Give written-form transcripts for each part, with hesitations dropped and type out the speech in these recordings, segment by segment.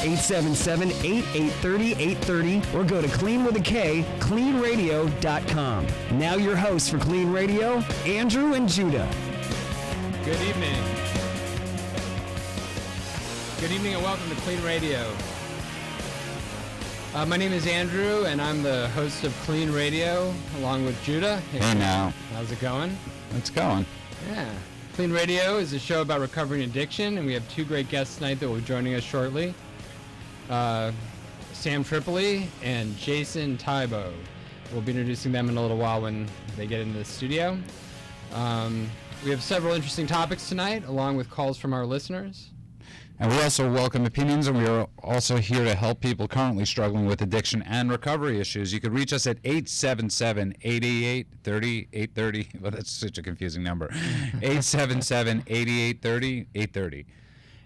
877-8830-830 or go to Klean with a K, KLEANRadio.com. Now your hosts for Klean Radio, Andrew and Judah. Good evening. Good evening and welcome to Klean Radio. My name is Andrew and I'm the host of Klean Radio along with Judah. Hey now. How's it going? It's going. Yeah. Klean Radio is a show about recovering addiction, and we have two great guests tonight that will be joining us shortly. Sam Tripoli and Jayson Thibault. We'll be introducing them in a little while when they get into the studio. We have several interesting topics tonight, along with calls from our listeners. And we also welcome opinions, and we are also here to help people currently struggling with addiction and recovery issues. You can reach us at 877-8830-830. Well, that's such a confusing number. 877-8830-830.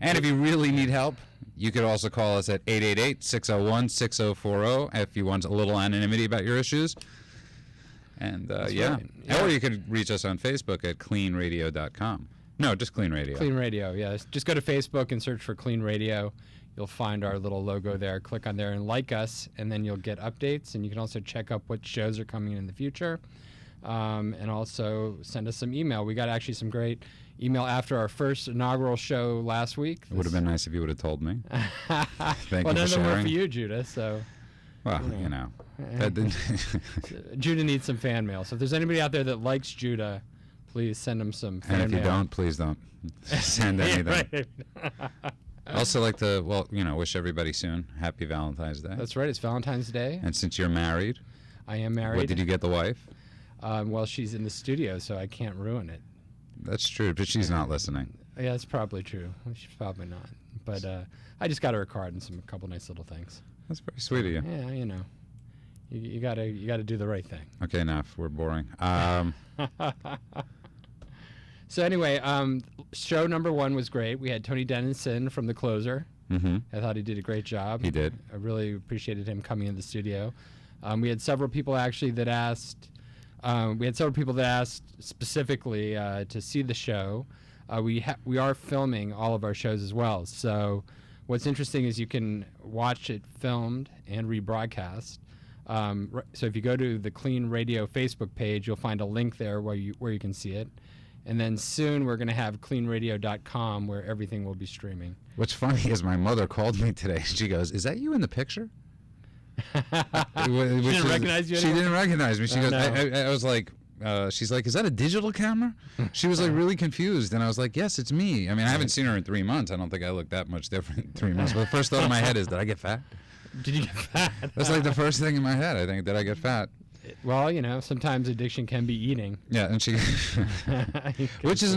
And if you really need help, you could also call us at 888-601-6040 if you want a little anonymity about your issues. And yeah. Or you could reach us on Facebook at KLEANRadio.com. No, just Klean Radio. Klean Radio, yeah. Just go to Facebook and search for Klean Radio. You'll find our little logo there. Click on there and like us, and then you'll get updates. And you can also check up what shows are coming in the future. And also send us some email. We got actually some great email after our first inaugural show last week. It would have been nice if you would have told me. Thank well, you none for of them were sharing. for you, Judah, so... Well, you know. Judah needs some fan mail. So if there's anybody out there that likes Judah, please send him some fan mail. And if you don't, please don't send anything. Right. I also like to, wish everybody soon Happy Valentine's Day. That's right. It's Valentine's Day. And since you're married, I am married. what did you get the wife? Well, she's in the studio, so I can't ruin it. That's true, but she's not listening. Yeah, that's probably true. She's probably not. But I just got her a card and a couple nice little things. That's very sweet of you. Yeah, you know, you gotta do the right thing. Okay, enough. We're boring. So anyway, show number 1 was great. We had Tony Dennison from The Closer. Mm-hmm. I thought he did a great job. He did. I really appreciated him coming in the studio. We had several people actually that asked. We had several people that asked specifically to see the show. We are filming all of our shows as well. So what's interesting is you can watch it filmed and rebroadcast. So if you go to the Klean Radio Facebook page, you'll find a link there where you can see it. And then soon we're going to have KLEANRadio.com where everything will be streaming. What's funny is my mother called me today. She goes, "Is that you in the picture?" She didn't recognize you She anymore? didn't recognize me. She goes, no. I was like, she's like, "Is that a digital camera?" She was like really confused. And I was like, "Yes, it's me." I mean, I haven't seen her in 3 months. I don't think I look that much different in 3 months. But the first thought in my head is, did I get fat? Did you get fat? That's like the first thing in my head. I think, did I get fat? Well, you know, sometimes addiction can be eating. Yeah, and she, which is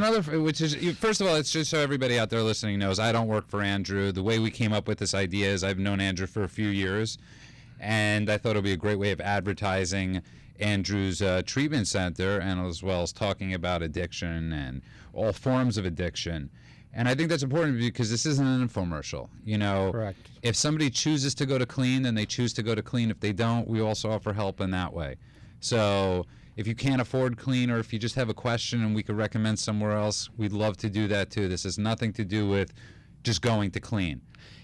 first of all, it's just so everybody out there listening knows, I don't work for Andrew. The way we came up with this idea is I've known Andrew for a few years, and I thought it would be a great way of advertising Andrew's treatment center, and as well as talking about addiction and all forms of addiction. And I think that's important because this isn't an infomercial. You know, Correct. If somebody chooses to go to Klean, then they choose to go to Klean. If they don't, we also offer help in that way. So if you can't afford Klean, or if you just have a question and we could recommend somewhere else, we'd love to do that too. This has nothing to do with just going to Klean.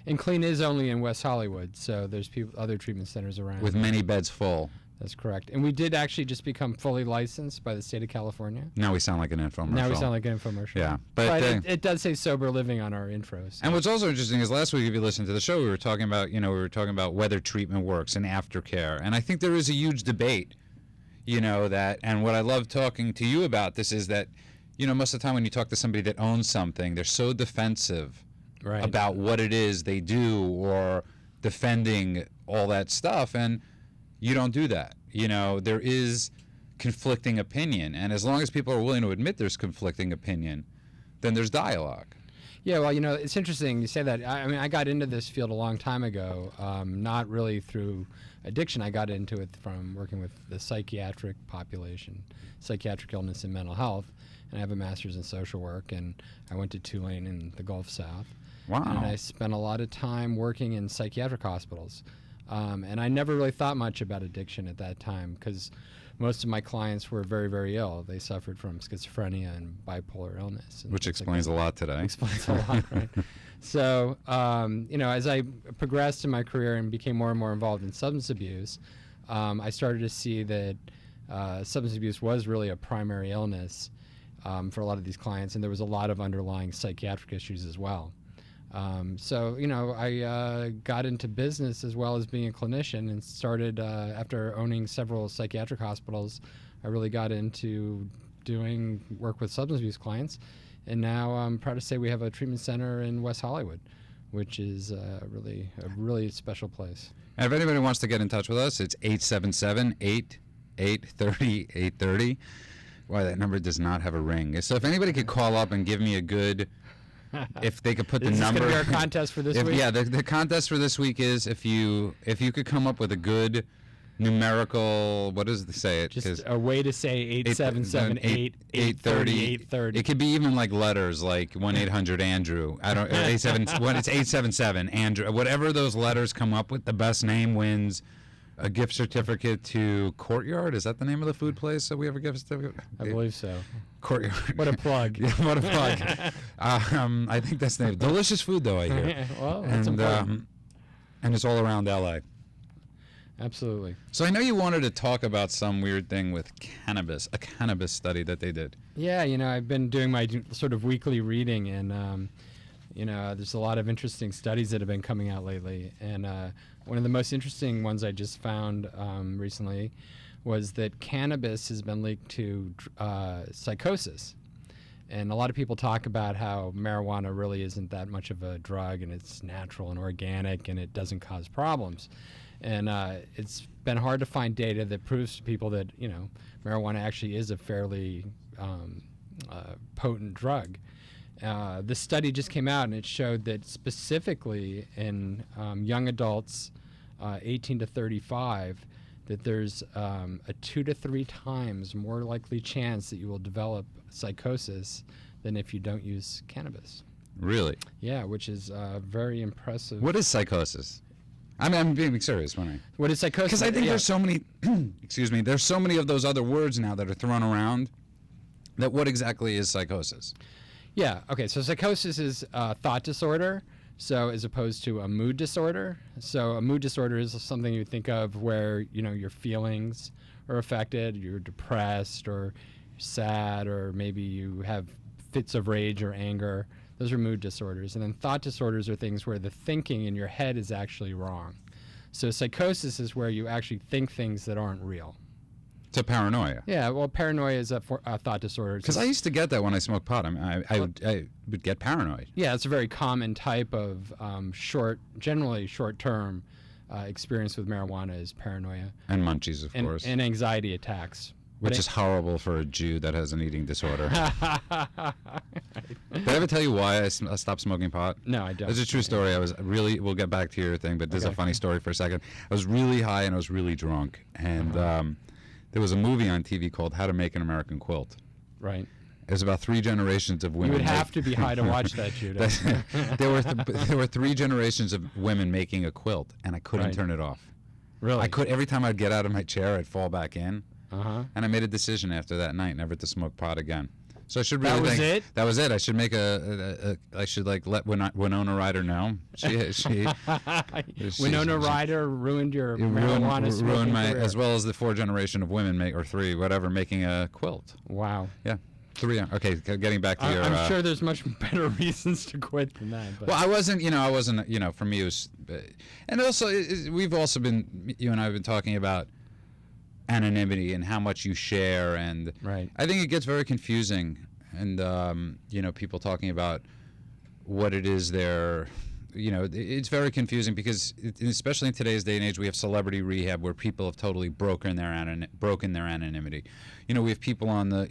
And Klean is only in West Hollywood, so there's other treatment centers around. With many beds full. That's correct. And we did actually just become fully licensed by the state of California. Now we sound like an infomercial. Now we sound like an infomercial. Yeah. But it does say sober living on our intros. And what's also interesting is last week, if you listened to the show, we were talking about whether treatment works and aftercare. And I think there is a huge debate, and what I love talking to you about this is that, most of the time when you talk to somebody that owns something, they're so defensive about what it is they do or defending all that stuff. And you don't do that. There is conflicting opinion. And as long as people are willing to admit there's conflicting opinion, then there's dialogue. Yeah, well, it's interesting you say that. I mean, I got into this field a long time ago, not really through addiction. I got into it from working with the psychiatric population, psychiatric illness and mental health. And I have a master's in social work, and I went to Tulane in the Gulf South. Wow. And I spent a lot of time working in psychiatric hospitals. And I never really thought much about addiction at that time because most of my clients were very, very ill. They suffered from schizophrenia and bipolar illness. And which explains a lot today. Explains a lot, right? So, as I progressed in my career and became more and more involved in substance abuse, I started to see that substance abuse was really a primary illness for a lot of these clients, and there was a lot of underlying psychiatric issues as well. I got into business as well as being a clinician, and started, after owning several psychiatric hospitals, I really got into doing work with substance abuse clients. And now I'm proud to say we have a treatment center in West Hollywood, which is a really special place. And if anybody wants to get in touch with us, it's 877-830-830. Why, that number does not have a ring. So if anybody could call up and give me a good, if they could put the number. Is this going to be our contest for this week? Yeah, the contest for this week is if you could come up with a good numerical, what does it say? It just a way to say 877-830-830. It could be even like letters, like 1-800-ANDREW. I don't. It's 877 Andrew. Whatever those letters come up with, the best name wins a gift certificate to Courtyard. Is that the name of the food place that we have a gift certificate? I believe so. Courtyard. What a plug. Yeah, what a plug. I think that's the name. Delicious food, though, I hear. Well, that's important. And it's all around LA. Absolutely. So I know you wanted to talk about some weird thing with cannabis, a cannabis study that they did. Yeah, I've been doing my sort of weekly reading, and there's a lot of interesting studies that have been coming out lately. And one of the most interesting ones I just found recently was that cannabis has been linked to psychosis. And a lot of people talk about how marijuana really isn't that much of a drug, and it's natural and organic, and it doesn't cause problems. And it's been hard to find data that proves to people that, marijuana actually is a fairly potent drug. This study just came out, and it showed that specifically in young adults 18 to 35, that there's a 2 to 3 times more likely chance that you will develop psychosis than if you don't use cannabis. Really? Yeah, which is very impressive. What is psychosis? I mean, I'm being serious, wondering. What is psychosis? Because I think there's so many, excuse me, there's so many of those other words now that are thrown around. That what exactly is psychosis? Yeah. Okay. So psychosis is a thought disorder. So as opposed to a mood disorder. So a mood disorder is something you think of where your feelings are affected. You're depressed or sad, or maybe you have fits of rage or anger. Those are mood disorders. And then thought disorders are things where the thinking in your head is actually wrong. So psychosis is where you actually think things that aren't real. To paranoia. Yeah, well, paranoia is a thought disorder. Because I used to get that when I smoked pot. I mean, I would get paranoid. Yeah, it's a very common type of generally short-term experience with marijuana is paranoia. And munchies, of course. And anxiety attacks. Which is horrible for a Jew that has an eating disorder. Did I ever tell you why I stopped smoking pot? No, I don't. It's a true story. I was really, we'll get back to your thing, but this is a funny story for a second. I was really high and I was really drunk. And there was a movie on TV called How to Make an American Quilt. Right. It was about 3 generations of women. You would have to be high to watch that, Judah. There were 3 generations of women making a quilt, and I couldn't turn it off. Really? I could. Every time I'd get out of my chair, I'd fall back in. And I made a decision after that night never to smoke pot again. So I should really. That was it. That was it. I should make I should let Winona Ryder know. She Winona Ryder ruined your marijuana smoking ruined my career. as well as the 4 generation of women or 3 whatever making a quilt. Wow. Yeah. 3. Okay, getting back to your. I'm sure there's much better reasons to quit than that. But. Well, I wasn't. For me it was, and also we've also been. You and I have been talking about anonymity and how much you share, and right. I think it gets very confusing, and people talking about what it is they're, it's very confusing because especially in today's day and age, we have celebrity rehab where people have totally broken their anonymity. We have people on the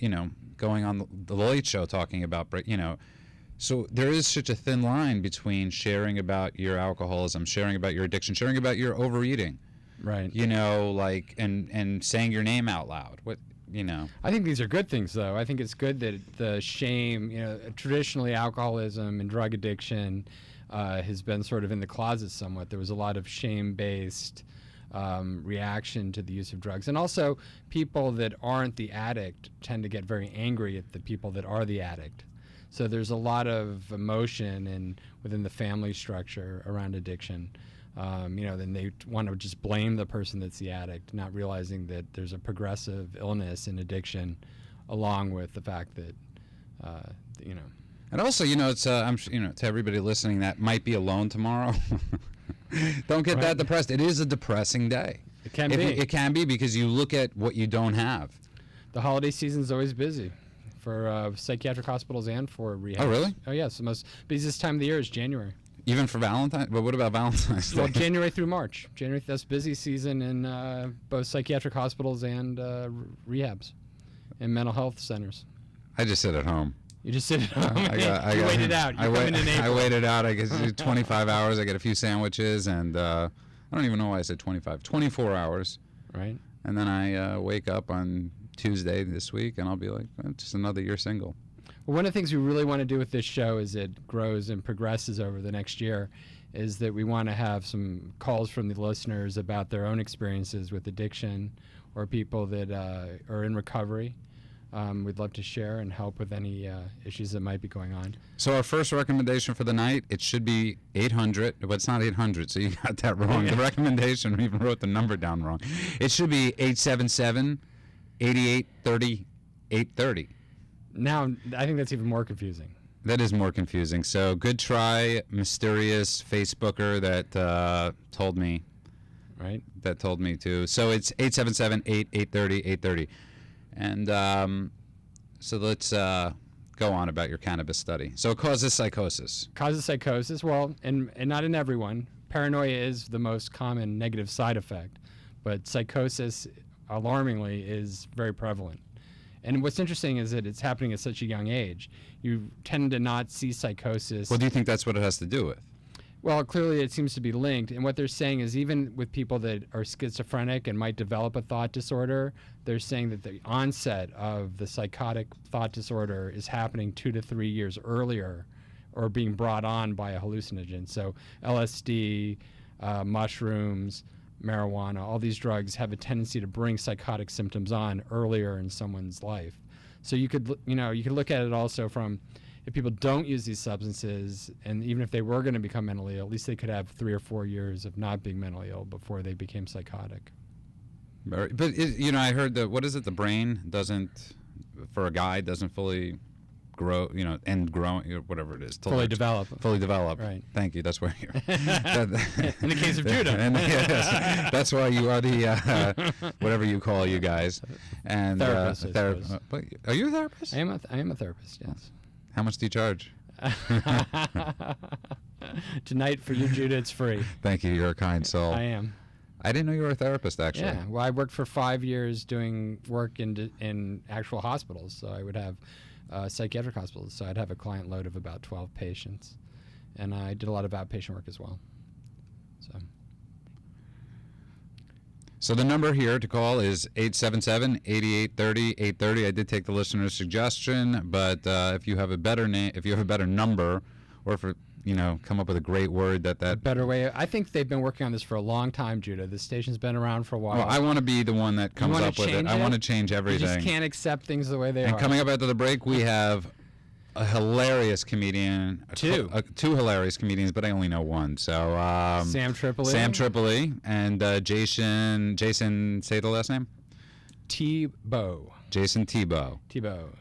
going on the Late Show talking about so there is such a thin line between sharing about your alcoholism, sharing about your addiction, sharing about your overeating. Right. And saying your name out loud. I think these are good things, though. I think it's good that the shame, traditionally alcoholism and drug addiction has been sort of in the closet somewhat. There was a lot of shame-based reaction to the use of drugs. And also, people that aren't the addict tend to get very angry at the people that are the addict. So there's a lot of emotion within the family structure around addiction. Then they want to just blame the person that's the addict, not realizing that there's a progressive illness in addiction, along with the fact that, And also, it's to everybody listening that might be alone tomorrow. Don't get that depressed. It is a depressing day. It can be. It can be because you look at what you don't have. The holiday season is always busy for psychiatric hospitals and for rehab. Oh, really? Oh, yes. The most busiest time of the year is January. Even for Valentine's? But what about Valentine's Day? Well, January through March. That's busy season in both psychiatric hospitals and rehabs and mental health centers. I just sit at home. You just sit at home. You wait it out. I wait it out. I get 25 hours. I get a few sandwiches, and I don't even know why I said 25. 24 hours. Right. And then I wake up on Tuesday this week, and I'll be like, just another year single. Well, one of the things we really want to do with this show as it grows and progresses over the next year is that we want to have some calls from the listeners about their own experiences with addiction or people that are in recovery. We'd love to share and help with any issues that might be going on. So our first recommendation for the night, it should be 800, but it's not 800, so you got that wrong. The recommendation, we even wrote the number down wrong. It should be 877-8830-830. Now, I think that's even more confusing. That is more confusing. So good try, mysterious Facebooker that told me. Right. That told me to. So it's 877-8830-830. And so let's go on about your cannabis study. So it causes psychosis. Causes psychosis. Well, and not in everyone. Paranoia is the most common negative side effect, but psychosis, alarmingly, is very prevalent. And what's interesting is that it's happening at such a young age. You tend to not see psychosis. Well, do you think that's what it has to do with? Well, clearly it seems to be linked. And what they're saying is even with people that are schizophrenic and might develop a thought disorder, they're saying that the onset of the psychotic thought disorder is happening 2 to 3 years earlier or being brought on by a hallucinogen. So LSD, mushrooms, marijuana, all these drugs have a tendency to bring psychotic symptoms on earlier in someone's life. So you could look at it also from if people don't use these substances, and even if they were going to become mentally ill, at least they could have 3 or 4 years of not being mentally ill before they became psychotic. But I heard that the brain doesn't, for a guy, doesn't fully grow, and growing, whatever it is. Fully develop. Fully develop. Right. Thank you. That's why you're. In the case of Judah. Yes, that's why you are the whatever you call you guys. And therapist. Are you a therapist? I am a therapist. Yes. How much do you charge? Tonight for you, Judah, it's free. Thank you. You're a kind soul. I am. I didn't know you were a therapist, actually. Yeah. Well, I worked for 5 years doing work in actual hospitals. So I would have psychiatric hospitals. So I'd have a client load of about 12 patients. And I did a lot of outpatient work as well. So the number here to call is 877-8830-830. I did take the listener's suggestion, but if you have a better name, if you have a better number, or if come up with a great word A better way. I think they've been working on this for a long time, Judah. The station's been around for a while. Well, I want to be the one that comes up with it. I want to change everything. You just can't accep things the way they are. And coming up after the break, we have a hilarious comedian. Two hilarious comedians, but I only know one. So Sam Tripoli. And Jayson, say the last name? Thibault. Jayson Thibault.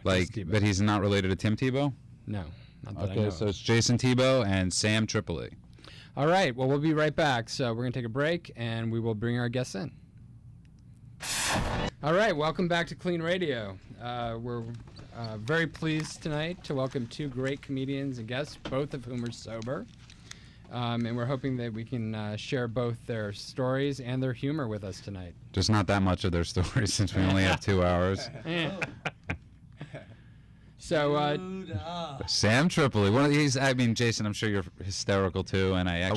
But he's not related to Tim Tebow? No. Not that I know. Okay, so it's Jayson Thibault and Sam Tripoli. All right. Well, we'll be right back. So we're going to take a break, and we will bring our guests in. All right. Welcome back to KLEAN Radio. We're very pleased tonight to welcome two great comedians and guests, both of whom are sober. And we're hoping that we can share both their stories and their humor with us tonight. Just not that much of their stories since we only have 2 hours. So, Sam Tripoli. Jayson, I'm sure you're hysterical too, and I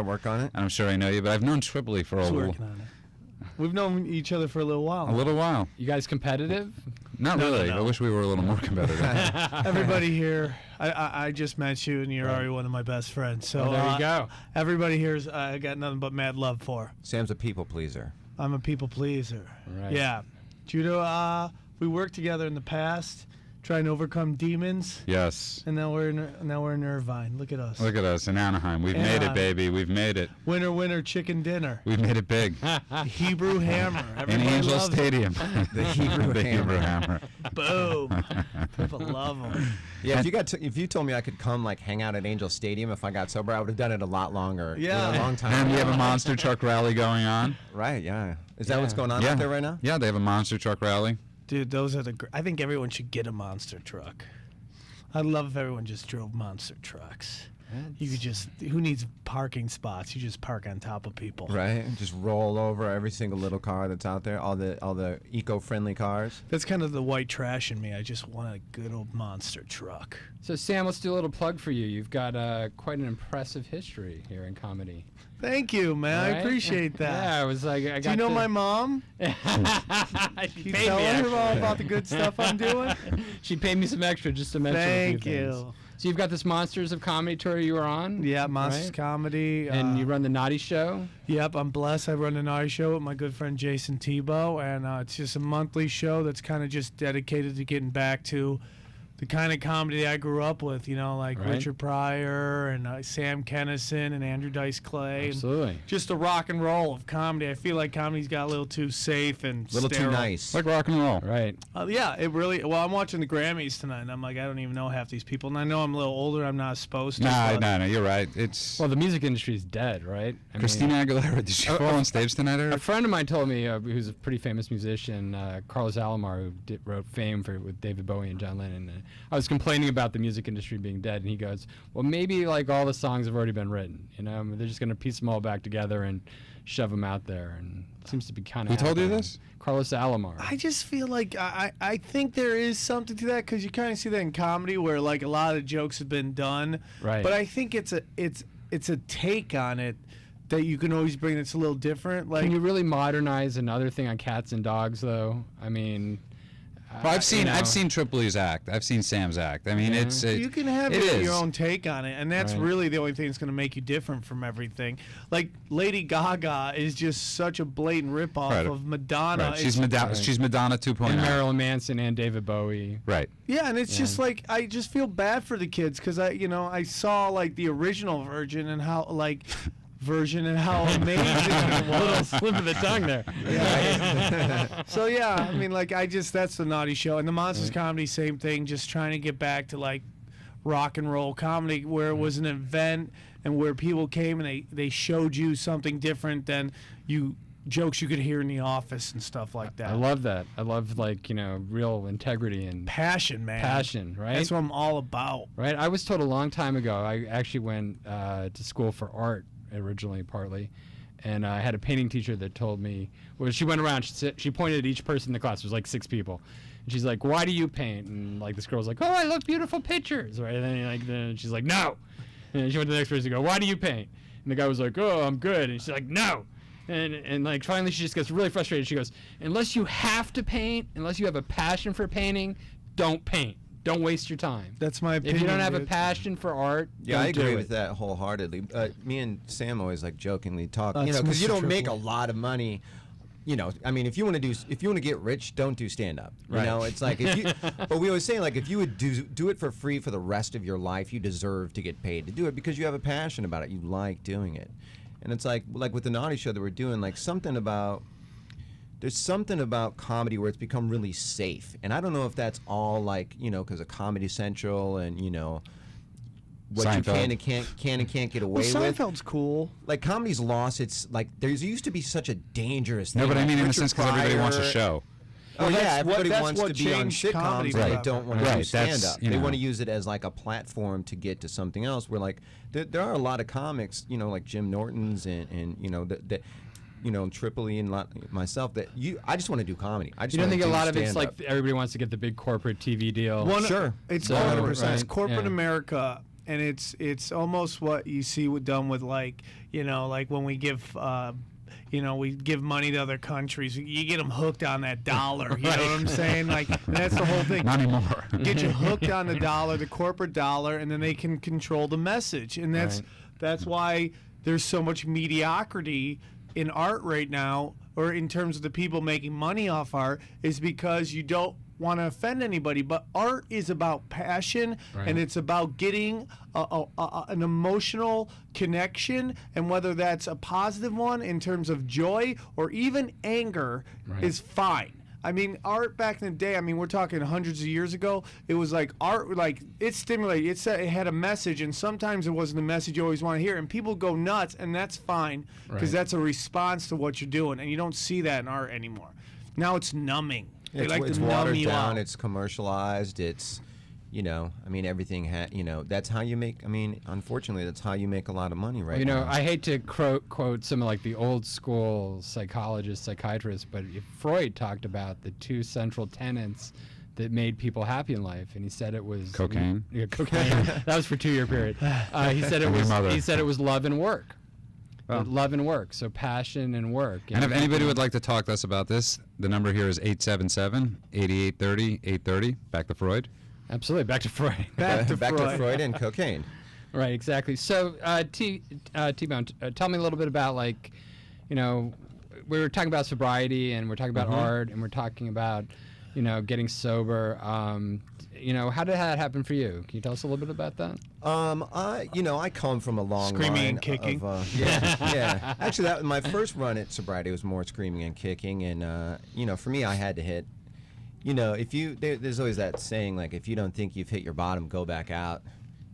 work on it. And I'm sure I know you, but I've known Tripoli for a while. Working on it. We've known each other for a little while. A little while. You guys competitive? Not really. No. I wish we were a little more competitive. Everybody here, I just met you, and you're already one of my best friends. So there you go. Everybody here's I got nothing but mad love for. Sam's a people pleaser. I'm a people pleaser. Right. Yeah. Judah, we worked together in the past. trying to overcome demons. Yes. And now we're in Irvine. Look at us. Look at us in Anaheim. We've made it, baby. We've made it. Winner, winner, chicken dinner. We've made it big. Hebrew Hammer. In Everybody Angel loves Stadium. The Hebrew The Hebrew Hammer. it. Boom. People love them. Yeah, if you told me I could come like hang out at Angel Stadium if I got sober, I would have done it a lot longer. Yeah. A long time. And we ago. have a monster truck rally going on. Right. Yeah. Is that what's Yeah. going on out there right now? Yeah, they have a monster truck rally. Dude, those are I think everyone should get a monster truck. I'd love if everyone just drove monster trucks. You could just, who needs parking spots? You just park on top of people. Right. Just roll over every single little car that's out there. All the eco-friendly cars. That's kind of the white trash in me. I just want a good old monster truck. So Sam, let's do a little plug for you. You've got quite an impressive history here in comedy. Thank you, man. I Right? appreciate that. Yeah, I was like, I got. Do you know my mom? She You paid tell me her extra. all about the good stuff I'm doing? She paid me some extra just to mention a Thank few things. you. So you've got this Monsters of Comedy tour you were on. Yeah, Monsters right? Comedy. And you run the Naughty Show. Yep, I'm blessed. I run the Naughty Show with my good friend Jayson Thibault, and it's just a monthly show that's kind of just dedicated to getting back to the kind of comedy I grew up with, like Right. Richard Pryor and Sam Kinison and Andrew Dice Clay. Absolutely. And just the rock and roll of comedy. I feel like comedy's got a little too safe and A little too sterile. nice. Like rock and roll. Right. Yeah, it really. Well, I'm watching the Grammys tonight, and I'm like, I don't even know half these people, and I know I'm a little older. I'm not supposed to. but- No, you're right. It's Well, the music industry is dead, right? I mean, Christina Aguilera. Did she fall on stage tonight, a Eric? friend of mine told me, who's a pretty famous musician, Carlos Alomar, who wrote Fame with David Bowie and John Lennon. I was complaining about the music industry being dead, and he goes, well, maybe like all the songs have already been written. They're just going to piece them all back together and shove them out there. And it seems to be kind of. Who told you this? Carlos Alomar. I just feel like I think there is something to that because you kind of see that in comedy where like a lot of jokes have been done, Right. But I think it's a take on it that you can always bring that's a little different. Like Can you really modernize another thing on cats and dogs, though? I mean, Well, I've seen Tripoli's act. I've seen Sam's act. I mean, Yeah. you can have it is. your own take on it, and that's Right. really the only thing that's going to make you different from everything. Like Lady Gaga is just such a blatant ripoff Right. of Madonna. Right. She's It's- Madonna. Right. She's Madonna 2.0. and Marilyn Manson and David Bowie. Right. Yeah, and it's just like I just feel bad for the kids because I saw like the original version and how amazing it A little was. slip of the tongue there. So yeah, I mean that's the Naughty Show and the Monsters Comedy, same thing. Just trying to get back to like rock and roll comedy where it was an event and where people came and they showed you something different than jokes you could hear in the office and stuff like that. I love that. I love real integrity and passion, man. passion, right? That's what I'm all about. Right. I was told a long time ago. I actually went to school for art originally, partly, and I had a painting teacher that told me. Well, she went around. She pointed at each person in the class. There was like 6 people, and she's like, "Why do you paint?" And like this girl was like, "Oh, I love beautiful pictures." Right. And then she's like, "No." And she went to the next person and go, "Why do you paint?" And the guy was like, "Oh, I'm good." And she's like, "No." And like finally she just gets really frustrated. She goes, "Unless you have to paint, unless you have a passion for painting, don't paint. Don't waste your time. That's my opinion. If you don't have a dude. passion for art, Yeah, I don't do agree it." with that wholeheartedly. Me and Sam always like jokingly talk, That's because you Mr. don't make a Tripoli. lot of money. I mean, if you want to get rich, don't do stand up. Right. It's like but we always say like if you would do it for free for the rest of your life, you deserve to get paid to do it because you have a passion about it. You like doing it. And it's like with the Naughty Show that we're doing, like there's something about comedy where it's become really safe. And I don't know if that's all because of Comedy Central and what you Seinfeld. can and can't get Well, away with. Seinfeld's cool. Like comedy's lost. It's like there used to be such a dangerous thing. No, but I like mean in the Richard sense because everybody wants a Pryor. show. Oh yeah, everybody that's wants what to be on changed comedy sitcoms, but they forever. don't want to do Right, that's, stand up. you They know. want to use it as like a platform to get to something else. Where like there are a lot of comics, like Jim Norton's and that Tripoli and myself that I just want to do comedy. I just You don't wanna think a do lot of it's stand-up. like everybody wants to get the big corporate TV deal? Sure. It's So, 100%. right, It's corporate yeah. America, and it's almost what you see done with like when we give. We give money to other countries. You get them hooked on that dollar. You know what I'm saying? Like that's the whole thing. Not anymore. Get you hooked on the dollar, the corporate dollar, and then they can control the message. And that's why there's so much mediocrity in art right now, or in terms of the people making money off art, is because you don't want to offend anybody, but art is about passion, and it's about getting an emotional connection, and whether that's a positive one in terms of joy or even anger is fine. I mean, art back in the day, I mean, we're talking hundreds of years ago, it was like art, like, it stimulated, it had a message, and sometimes it wasn't the message you always want to hear, and people go nuts, and that's fine, because that's a response to what you're doing, and you don't see that in art anymore. Now it's numbing. They like It's to numb watered you down, out. it's commercialized, it's, you know, I mean, everything, that's how you make, I mean, unfortunately, that's how you make a lot of money right now. I hate to quote some of like the old school psychologists, psychiatrists, but Freud talked about the two central tenets that made people happy in life, and he said it was Cocaine? Yeah, cocaine. That was for a 2-year period. He said it was love and work. Oh. Love and work, so passion and work. And if anybody would like to talk to us about this, the number here is 877-8830-830. Back to Freud. Absolutely, back to Freud. Back to Freud and cocaine. Right, exactly. So, T-Bone, tell me a little bit about, like, we were talking about sobriety, and we're talking about art, and we're talking about, getting sober. How did that happen for you? Can you tell us a little bit about that? I come from a long Screaming line and kicking. yeah. Actually, my first run at sobriety was more screaming and kicking, and for me, I had to hit. There's always that saying, like, if you don't think you've hit your bottom, go back out.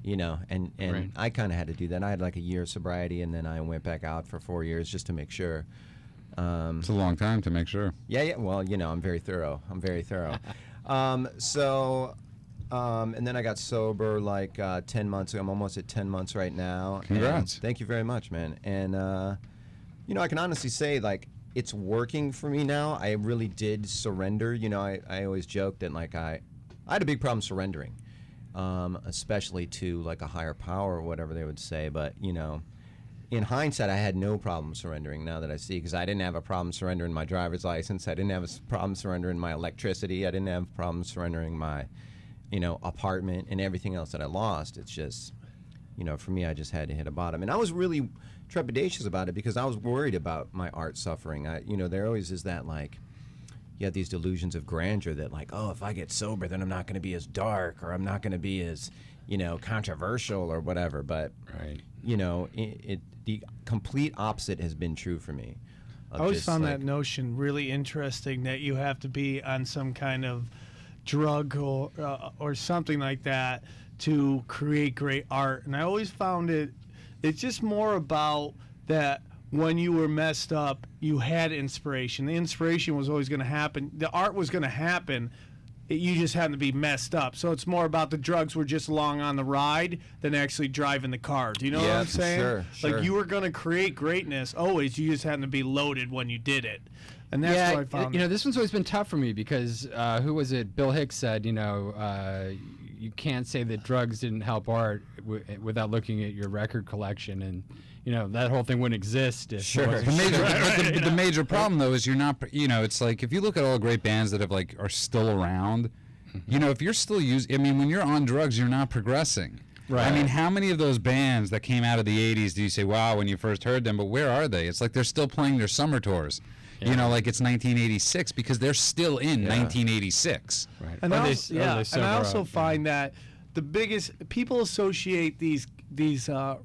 And Right. I kind of had to do that. I had like a year of sobriety, and then I went back out for 4 years just to make sure. It's a long time to make sure. Yeah. Well, I'm very thorough. And then I got sober like 10 months ago. I'm almost at 10 months right now. Congrats. Thank you very much, man. And, I can honestly say, like, it's working for me now. I really did surrender. I always joke that, like, I had a big problem surrendering, especially to, like, a higher power or whatever they would say. But, in hindsight, I had no problem surrendering now that I see, because I didn't have a problem surrendering my driver's license. I didn't have a problem surrendering my electricity. I didn't have a problem surrendering my, apartment and everything else that I lost. It's just, for me, I just had to hit a bottom. And I was really trepidatious about it because I was worried about my art suffering. There always is that, like, you have these delusions of grandeur that, like, oh, if I get sober, then I'm not going to be as dark, or I'm not going to be as, controversial or whatever. But, Right. The complete opposite has been true for me. I always found that notion really interesting, that you have to be on some kind of drug or something like that to create great art. And I always found it's just more about that when you were messed up, you had inspiration. The inspiration was always going to happen. The art was going to happen. You just happened to be messed up. So it's more about the drugs were just along on the ride than actually driving the car. Do you know what I'm saying? Sure. Like, you were going to create greatness always. You just happened to be loaded when you did it. And that's what I found. This one's always been tough for me because who was it? Bill Hicks said, you can't say that drugs didn't help art without looking at your record collection, and that whole thing wouldn't exist. If it wasn't The major problem, though, is you're not. It's like if you look at all the great bands that have are still around. If you're still when you're on drugs, you're not progressing. Right. I mean, how many of those bands that came out of the '80s do you say, "Wow," when you first heard them? But where are they? It's like they're still playing their summer tours. Yeah. Like it's 1986 because they're still in 1986. Right. And I sober also up, find that the biggest people associate these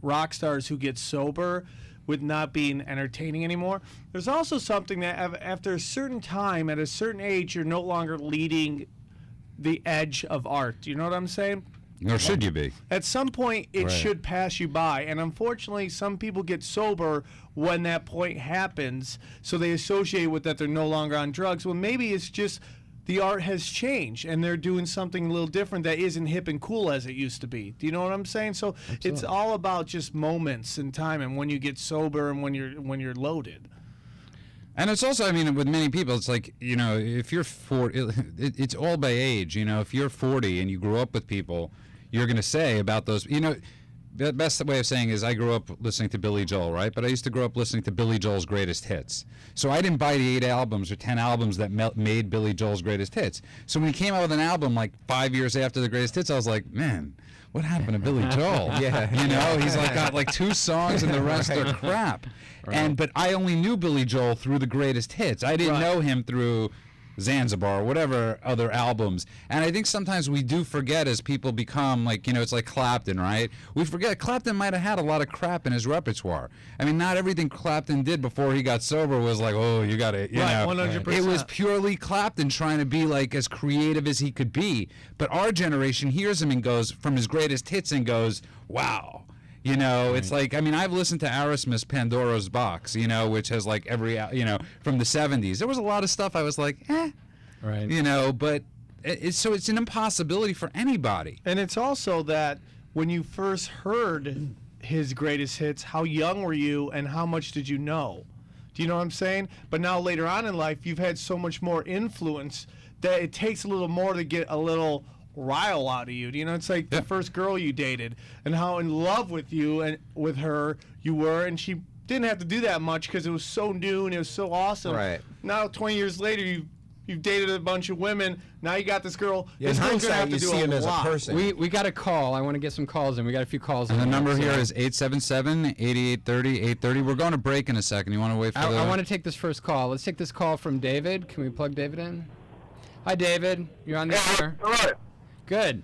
rock stars who get sober with not being entertaining anymore. There's also something that after a certain time, at a certain age, you're no longer leading the edge of art. Do you know what I'm saying? Nor should you be. At some point, it Right. should pass you by. And unfortunately, some people get sober when that point happens, so they associate with that they're no longer on drugs. Well, maybe it's just the art has changed, and they're doing something a little different that isn't hip and cool as it used to be. Do you know what I'm saying? So it's all about just moments in time, and when you get sober and when you're loaded. And it's also, with many people, it's like, if you're 40, it's all by age. If you're 40 and you grew up with people, you're going to say about those, the best way of saying is I grew up listening to Billy Joel, right? But I used to grow up listening to Billy Joel's greatest hits. So I didn't buy the 8 albums or 10 albums that made Billy Joel's greatest hits. So when he came out with an album like 5 years after the greatest hits, I was like, man, what happened to Billy Joel? He's got like 2 songs and the rest are crap. But I only knew Billy Joel through the greatest hits. I didn't know him through Zanzibar, whatever other albums. And I think sometimes we do forget as people become like, it's like Clapton, right? We forget Clapton might have had a lot of crap in his repertoire. I mean, not everything Clapton did before he got sober was like, oh, you got to, Right, 100%. It was purely Clapton trying to be like as creative as he could be. But our generation hears him and goes from his greatest hits and goes, wow. It's like, I mean, I've listened to Aerosmith's Pandora's Box, which has like every, from the 70s. There was a lot of stuff I was like, Right. But so it's an impossibility for anybody. And it's also that when you first heard his greatest hits, how young were you and how much did you know? Do you know what I'm saying? But now later on in life, you've had so much more influence that it takes a little more to get a little rile out of you. It's like the first girl you dated and how in love with you and with her you were, and she didn't have to do that much because it was so new and it was so awesome. Right. Now 20 years later, you've dated a bunch of women. Now you got this girl. Yeah, this in girl's gonna have hindsight, to you do see a him as a lot. person. We got a call. I want to get some calls in. We got a few calls And in. the number So- here is 877-8830-830. We're going to break in a second. You want to wait for I want to take this first call. Let's take this call from David. Can we plug David in? Hi, David. You're on the air. All right. Good.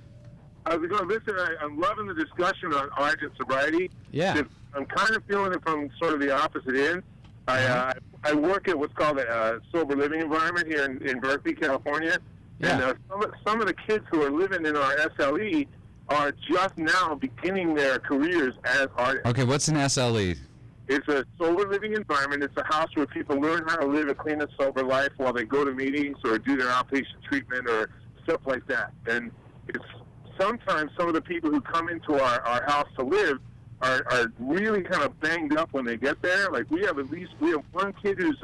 How's it going? Listen, I'm loving the discussion on art and sobriety. Yeah. I'm kind of feeling it from sort of the opposite end. I work at what's called a sober living environment here in Berkeley, California. Yeah. And some of the kids who are living in our SLE are just now beginning their careers as artists. Okay, what's an SLE? It's a sober living environment. It's a house where people learn how to live a clean and sober life while they go to meetings or do their outpatient treatment or stuff like that. And it's sometimes some of the people who come into our house to live are really kind of banged up when they get there. Like we have one kid who's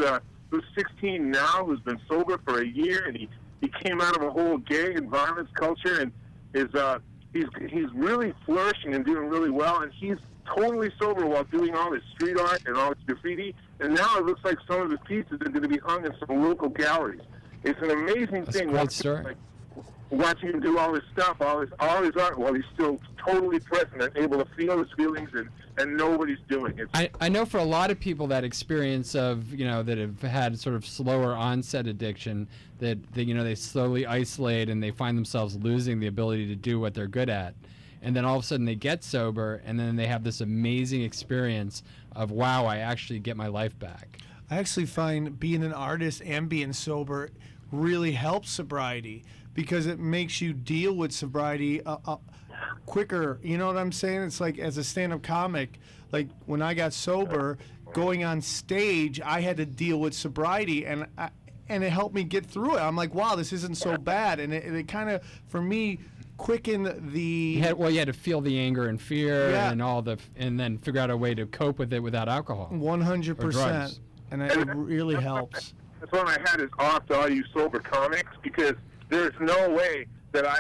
16 now who's been sober for a year, and he came out of a whole gang and violence culture and he's really flourishing and doing really well, and he's totally sober while doing all his street art and all his graffiti, and now it looks like some of his pieces are going to be hung in some local galleries. It's an amazing That's thing. a great story. Watching him do all his stuff, all his art, while he's still totally present and able to feel his feelings, and nobody's doing it. I know for a lot of people that experience of, that have had sort of slower onset addiction, that they slowly isolate and they find themselves losing the ability to do what they're good at. And then all of a sudden they get sober, and then they have this amazing experience of, wow, I actually get my life back. I actually find being an artist and being sober really helps sobriety because it makes you deal with sobriety quicker. You know what I'm saying? It's like as a stand-up comic, like when I got sober, going on stage, I had to deal with sobriety, and it helped me get through it. I'm like, wow, this isn't so bad, and it kind of, for me, quickened the. You had to feel the anger and fear Yeah. and then figure out a way to cope with it without alcohol. 100%, and it really helps. That's one I had is off to all you sober comics, because there's no way that I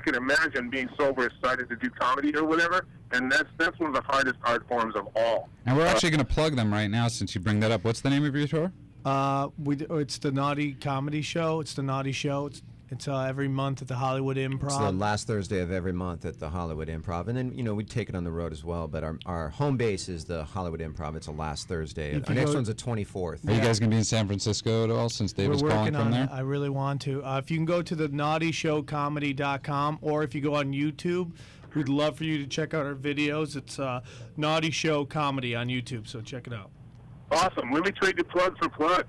could imagine being sober and started to do comedy or whatever, and that's one of the hardest art forms of all. And we're actually going to plug them right now since you bring that up. What's the name of your tour? It's the Naughty Comedy Show. It's the Naughty Show. It's every month at the Hollywood Improv. It's the last Thursday of every month at the Hollywood Improv. And then, we take it on the road as well. But our home base is the Hollywood Improv. It's the last Thursday. If Our you next go- one's the 24th. Are you guys going to be in San Francisco at all since Dave is We're calling working from on there? it. I really want to. If you can go to the naughtyshowcomedy.com, or if you go on YouTube, we'd love for you to check out our videos. It's Naughty Show Comedy on YouTube, so check it out. Awesome. Let me trade you plug for plug.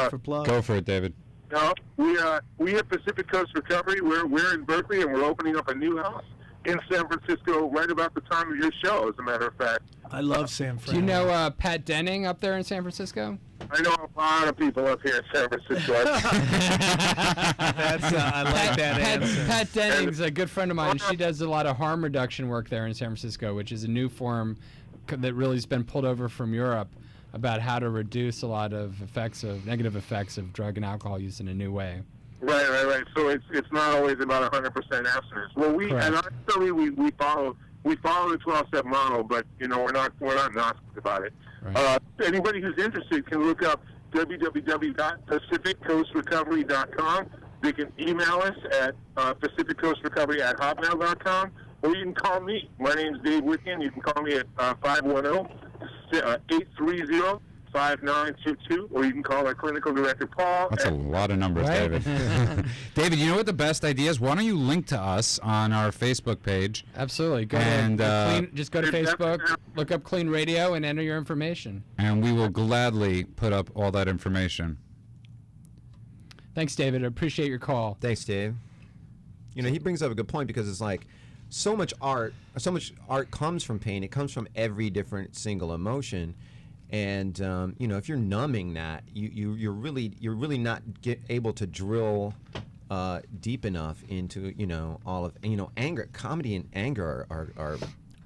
For plug. Go for it, David. No, we have Pacific Coast Recovery. We're in Berkeley, and we're opening up a new house in San Francisco right about the time of your show, as a matter of fact. I love San Do Fran. you know Pat Denning up there in San Francisco? I know a lot of people up here in San Francisco. I like that answer. Pat Denning's a good friend of mine. She does a lot of harm reduction work there in San Francisco, which is a new form that really has been pulled over from Europe about how to reduce a lot of negative effects of drug and alcohol use in a new way. Right. So it's not always about 100% abstinence. Well, Correct. actually we follow the 12-step model, but we're not Gnostic about it. Right. Anybody who's interested can look up www.pacificcoastrecovery.com. They can email us at pacificcoastrecovery@hotmail.com, or you can call me. My name's Dave Wiccan. You can call me at 510-830-6955. 617-688-5922, or you can call our clinical director, Paul. That's a lot of numbers, Right? David. David, you know what the best idea is? Why don't you link to us on our Facebook page? Absolutely. Just go to Facebook, look up Klean Radio, and enter your information. And we will gladly put up all that information. Thanks, David. I appreciate your call. Thanks, Dave. You know, he brings up a good point, because it's like so much art comes from pain. It comes from every different single emotion. And you know, if you're numbing that, you're really not able to drill deep enough into, you know, all of, you know, anger. Comedy and anger are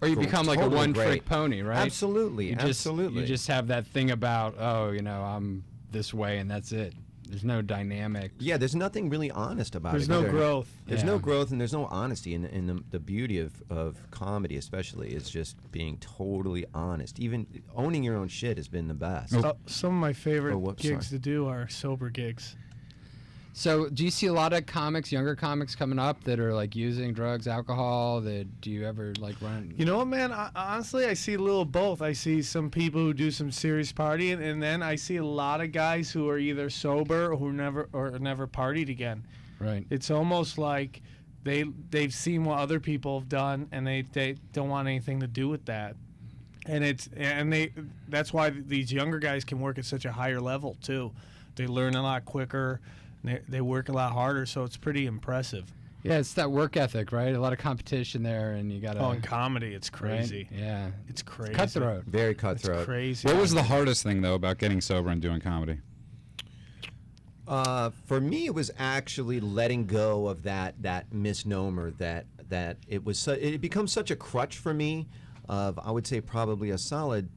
Or you become like a totally one-trick great. pony, right? Absolutely, absolutely. You just have that thing about, oh, you know, I'm this way and that's it. There's no dynamic. Yeah, there's nothing really honest about There's it. no either. growth. There's Yeah. no growth, and there's no honesty. And the beauty of comedy, especially, is just being totally honest. Even owning your own shit has been the best. Some of my favorite Oh, whoops, gigs sorry. to do are sober gigs. So do you see a lot of comics, younger comics coming up that are like using drugs, alcohol? Do you ever like run? You know what, man? Honestly, I see a little of both. I see some people who do some serious partying, and then I see a lot of guys who are either sober or who never partied again. Right. It's almost like they've seen what other people have done, and they don't want anything to do with that. And that's why these younger guys can work at such a higher level too. They learn a lot quicker. They work a lot harder, so it's pretty impressive. Yeah, it's that work ethic, right? A lot of competition there, and you gotta. Oh, in comedy, it's crazy. Right? Yeah, It's crazy. cutthroat. Very It's cutthroat. crazy. What was the hardest thing, though, about getting sober and doing comedy? For me, it was actually letting go of that misnomer that it was. It becomes such a crutch for me. I would say probably a solid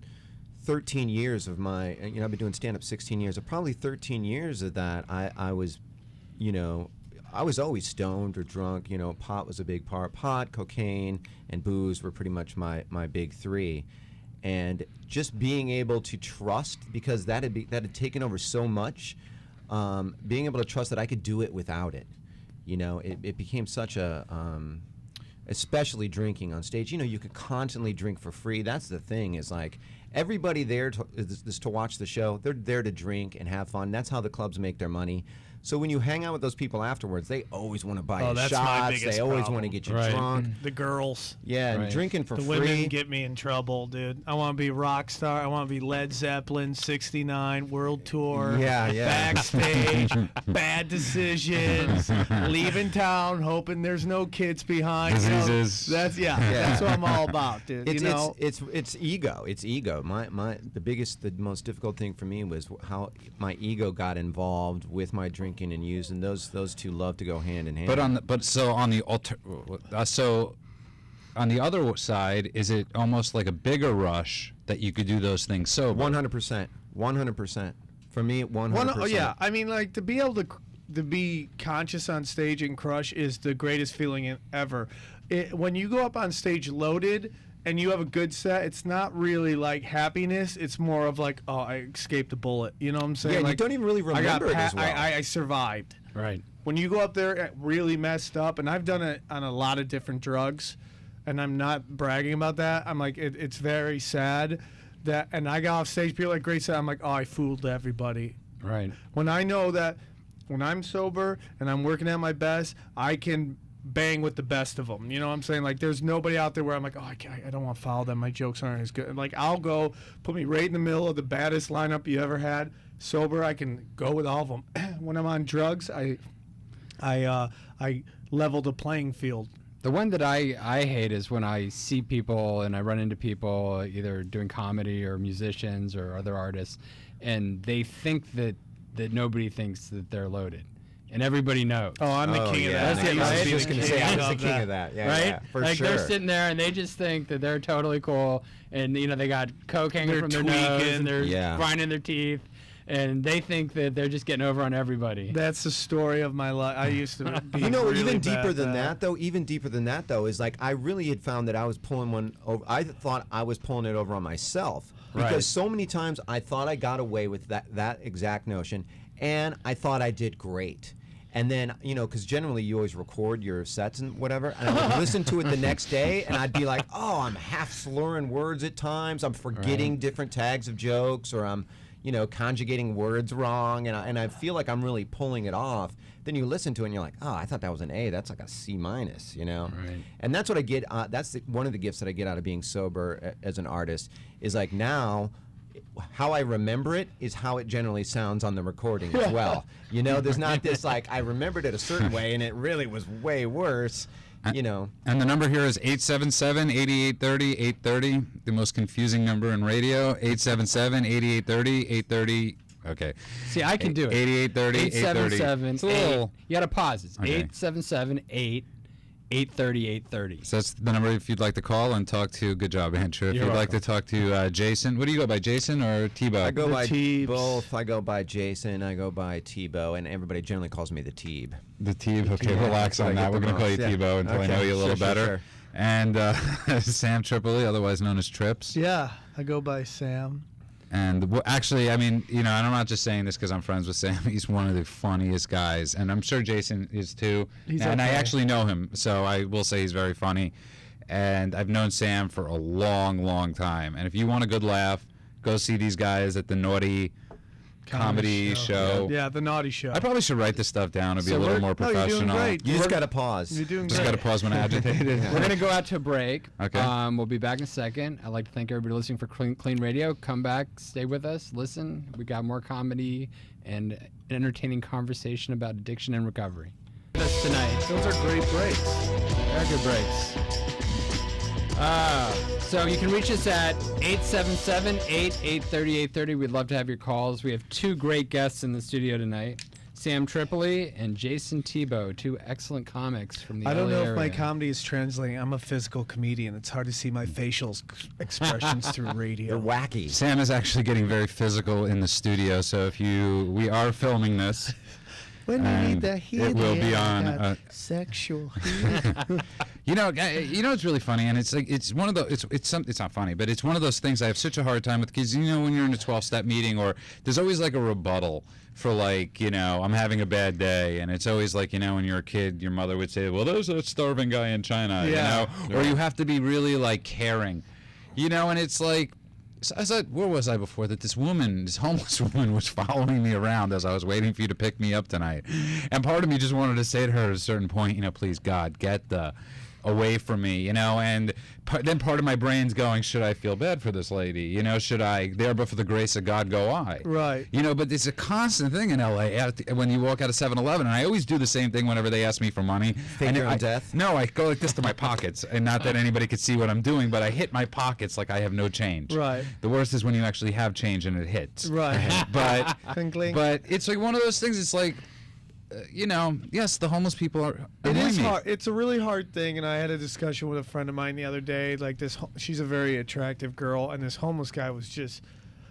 13 years of my. You know, I've been doing stand-up 16 years. Probably 13 years of that, I was, you know, I was always stoned or drunk. You know, pot was a big part. Pot, cocaine, and booze were pretty much my big three. And just being able to trust, because that had taken over so much. Being able to trust that I could do it without it, you know, it became such a, especially drinking on stage. You know, you could constantly drink for free. That's the thing, is like everybody there is to watch the show. They're there to drink and have fun. That's how the clubs make their money. So when you hang out with those people afterwards, they always want to buy you that's my shots. biggest They always problem. want to get you Right. drunk. The girls. Yeah, and Right. drinking for The free. women get me in trouble, dude. I want to be rock star. I want to be Led Zeppelin, 69, World Tour. Yeah. Backstage, bad decisions, leaving town, hoping there's no kids behind. You know, Diseases. that's what I'm all about, dude. It's, you know, it's ego. It's ego. The most difficult thing for me was how my ego got involved with my drinking and use, and those two love to go hand in hand. But on the other side, is it almost like a bigger rush that you could do those things sober? 100%. For me, 100%. oh yeah. I mean, like, to be able to be conscious on stage and crush is the greatest feeling ever. When you go up on stage loaded and you have a good set, it's not really like happiness. It's more of like, oh, I escaped a bullet. You know what I'm saying? Yeah, like, you don't even really remember it as well. I survived. Right. When you go up there really messed up, and I've done it on a lot of different drugs, and I'm not bragging about that. I'm like, it's very sad that, and I got off stage, people are like, great set. I'm like, oh, I fooled everybody. Right. When I know that when I'm sober and I'm working at my best, I can bang with the best of them. You know what I'm saying? Like, there's nobody out there where I'm like, oh, I don't want to follow them. My jokes aren't as good. Like, I'll go, put me right in the middle of the baddest lineup you ever had. Sober, I can go with all of them. When I'm on drugs, I level the playing field. The one that I hate is when I see people and I run into people either doing comedy or musicians or other artists, and they think that nobody thinks that they're loaded, and everybody knows. Oh, I'm the king of that. That's it, I right? used to be just gonna say, I was the king that. of that. Yeah, Right? yeah, for like sure. they're sitting there and they just think that they're totally cool, and you know they got coke hanging They're from their nose tweaking. and they're Yeah. grinding their teeth, and they think that they're just getting over on everybody. That's the story of my life. I used to be You know, really even bad deeper at than that, though, is like I really had found that I was pulling one over. I thought I was pulling it over on myself because Right. so many times I thought I got away with that exact notion, and I thought I did great. And then, you know, because generally you always record your sets and whatever, and I would listen to it the next day, and I'd be like, oh, I'm half slurring words at times. I'm forgetting different tags of jokes, or I'm, conjugating words wrong, and I feel like I'm really pulling it off. Then you listen to it and you're like, oh, I thought that was an A. That's like a C-. Right. And that's what I get. One of the gifts that I get out of being sober as an artist is like now, how I remember it is how it generally sounds on the recording as well. There's not this like I remembered it a certain way and it really was way worse. And the number here is 877-8830-830, the most confusing number in radio. 877-8830-830. Okay. See, I can do it. 8830-830. It's a little. You got to pause. It's Okay. 877-830-830. So that's the number if you'd like to call and talk to. Good job, Andrew. If You're you'd like to welcome. talk to Jason. What do you go by, Jason or Thibault? I go The by Teebs. both. I go by Jason. I go by Thibault, and everybody generally calls me the Teeb. The Teeb. Okay, Yeah, relax that's what on I that. get We're the going to call you most. Yeah. Thibault until I Okay, know you a little sure, better. sure. And Sam Tripoli, otherwise known as Trips. Yeah, I go by Sam. And actually, I mean, and I'm not just saying this because I'm friends with Sam. He's one of the funniest guys, and I'm sure Jason is too. He's and I okay. actually know him, so I will say he's very funny. And I've known Sam for a long, long time. And if you want a good laugh, go see these guys at the Naughty Comedy Show. Yeah, the Naughty Show. I probably should write this stuff down. It'd be So a little we're- more No, you're doing professional. great. You just got to pause. You're doing Just great. got to pause when agitated. We're going to go out to a break. Okay. We'll be back in a second. I'd like to thank everybody listening for Clean Radio. Come back, stay with us, listen. We got more comedy and an entertaining conversation about addiction and recovery. With us tonight. Those are great breaks. Very good breaks. So you can reach us at 877-830-830. We'd love to have your calls. We have two great guests in the studio tonight. Sam Tripoli and Jayson Thibault, two excellent comics from the I don't LA know area. if my comedy is translating. I'm a physical comedian. It's hard to see my facial expressions through radio. You're wacky. Sam is actually getting very physical in the studio, so we are filming this. When you And need the heat, it will be on, sexual heat. It's really funny, and it's like it's one of those. It's not funny, but it's one of those things I have such a hard time with because when you're in a 12-step meeting, or there's always like a rebuttal for like I'm having a bad day, and it's always like when you're a kid, your mother would say, well, there's a starving guy in China, Yeah. or you have to be really like caring, and it's like. So I said, where was I before that? This homeless woman was following me around as I was waiting for you to pick me up tonight. And part of me just wanted to say to her at a certain point, please, God, get away from me, and then part of my brain's going, should I feel bad for this lady? Should I, there but for the grace of God go I? Right. But it's a constant thing in LA when you walk out of 7-Eleven, and I always do the same thing whenever they ask me for money. Fake your own death? No, I go like this to my pockets, and not that anybody could see what I'm doing, but I hit my pockets like I have no change. Right. The worst is when you actually have change and it hits. Right. But Clink, clink. but it's like one of those things. It's like, yes, the homeless people are. It annoy is me. hard. It's a really hard thing, and I had a discussion with a friend of mine the other day. Like she's a very attractive girl, and this homeless guy was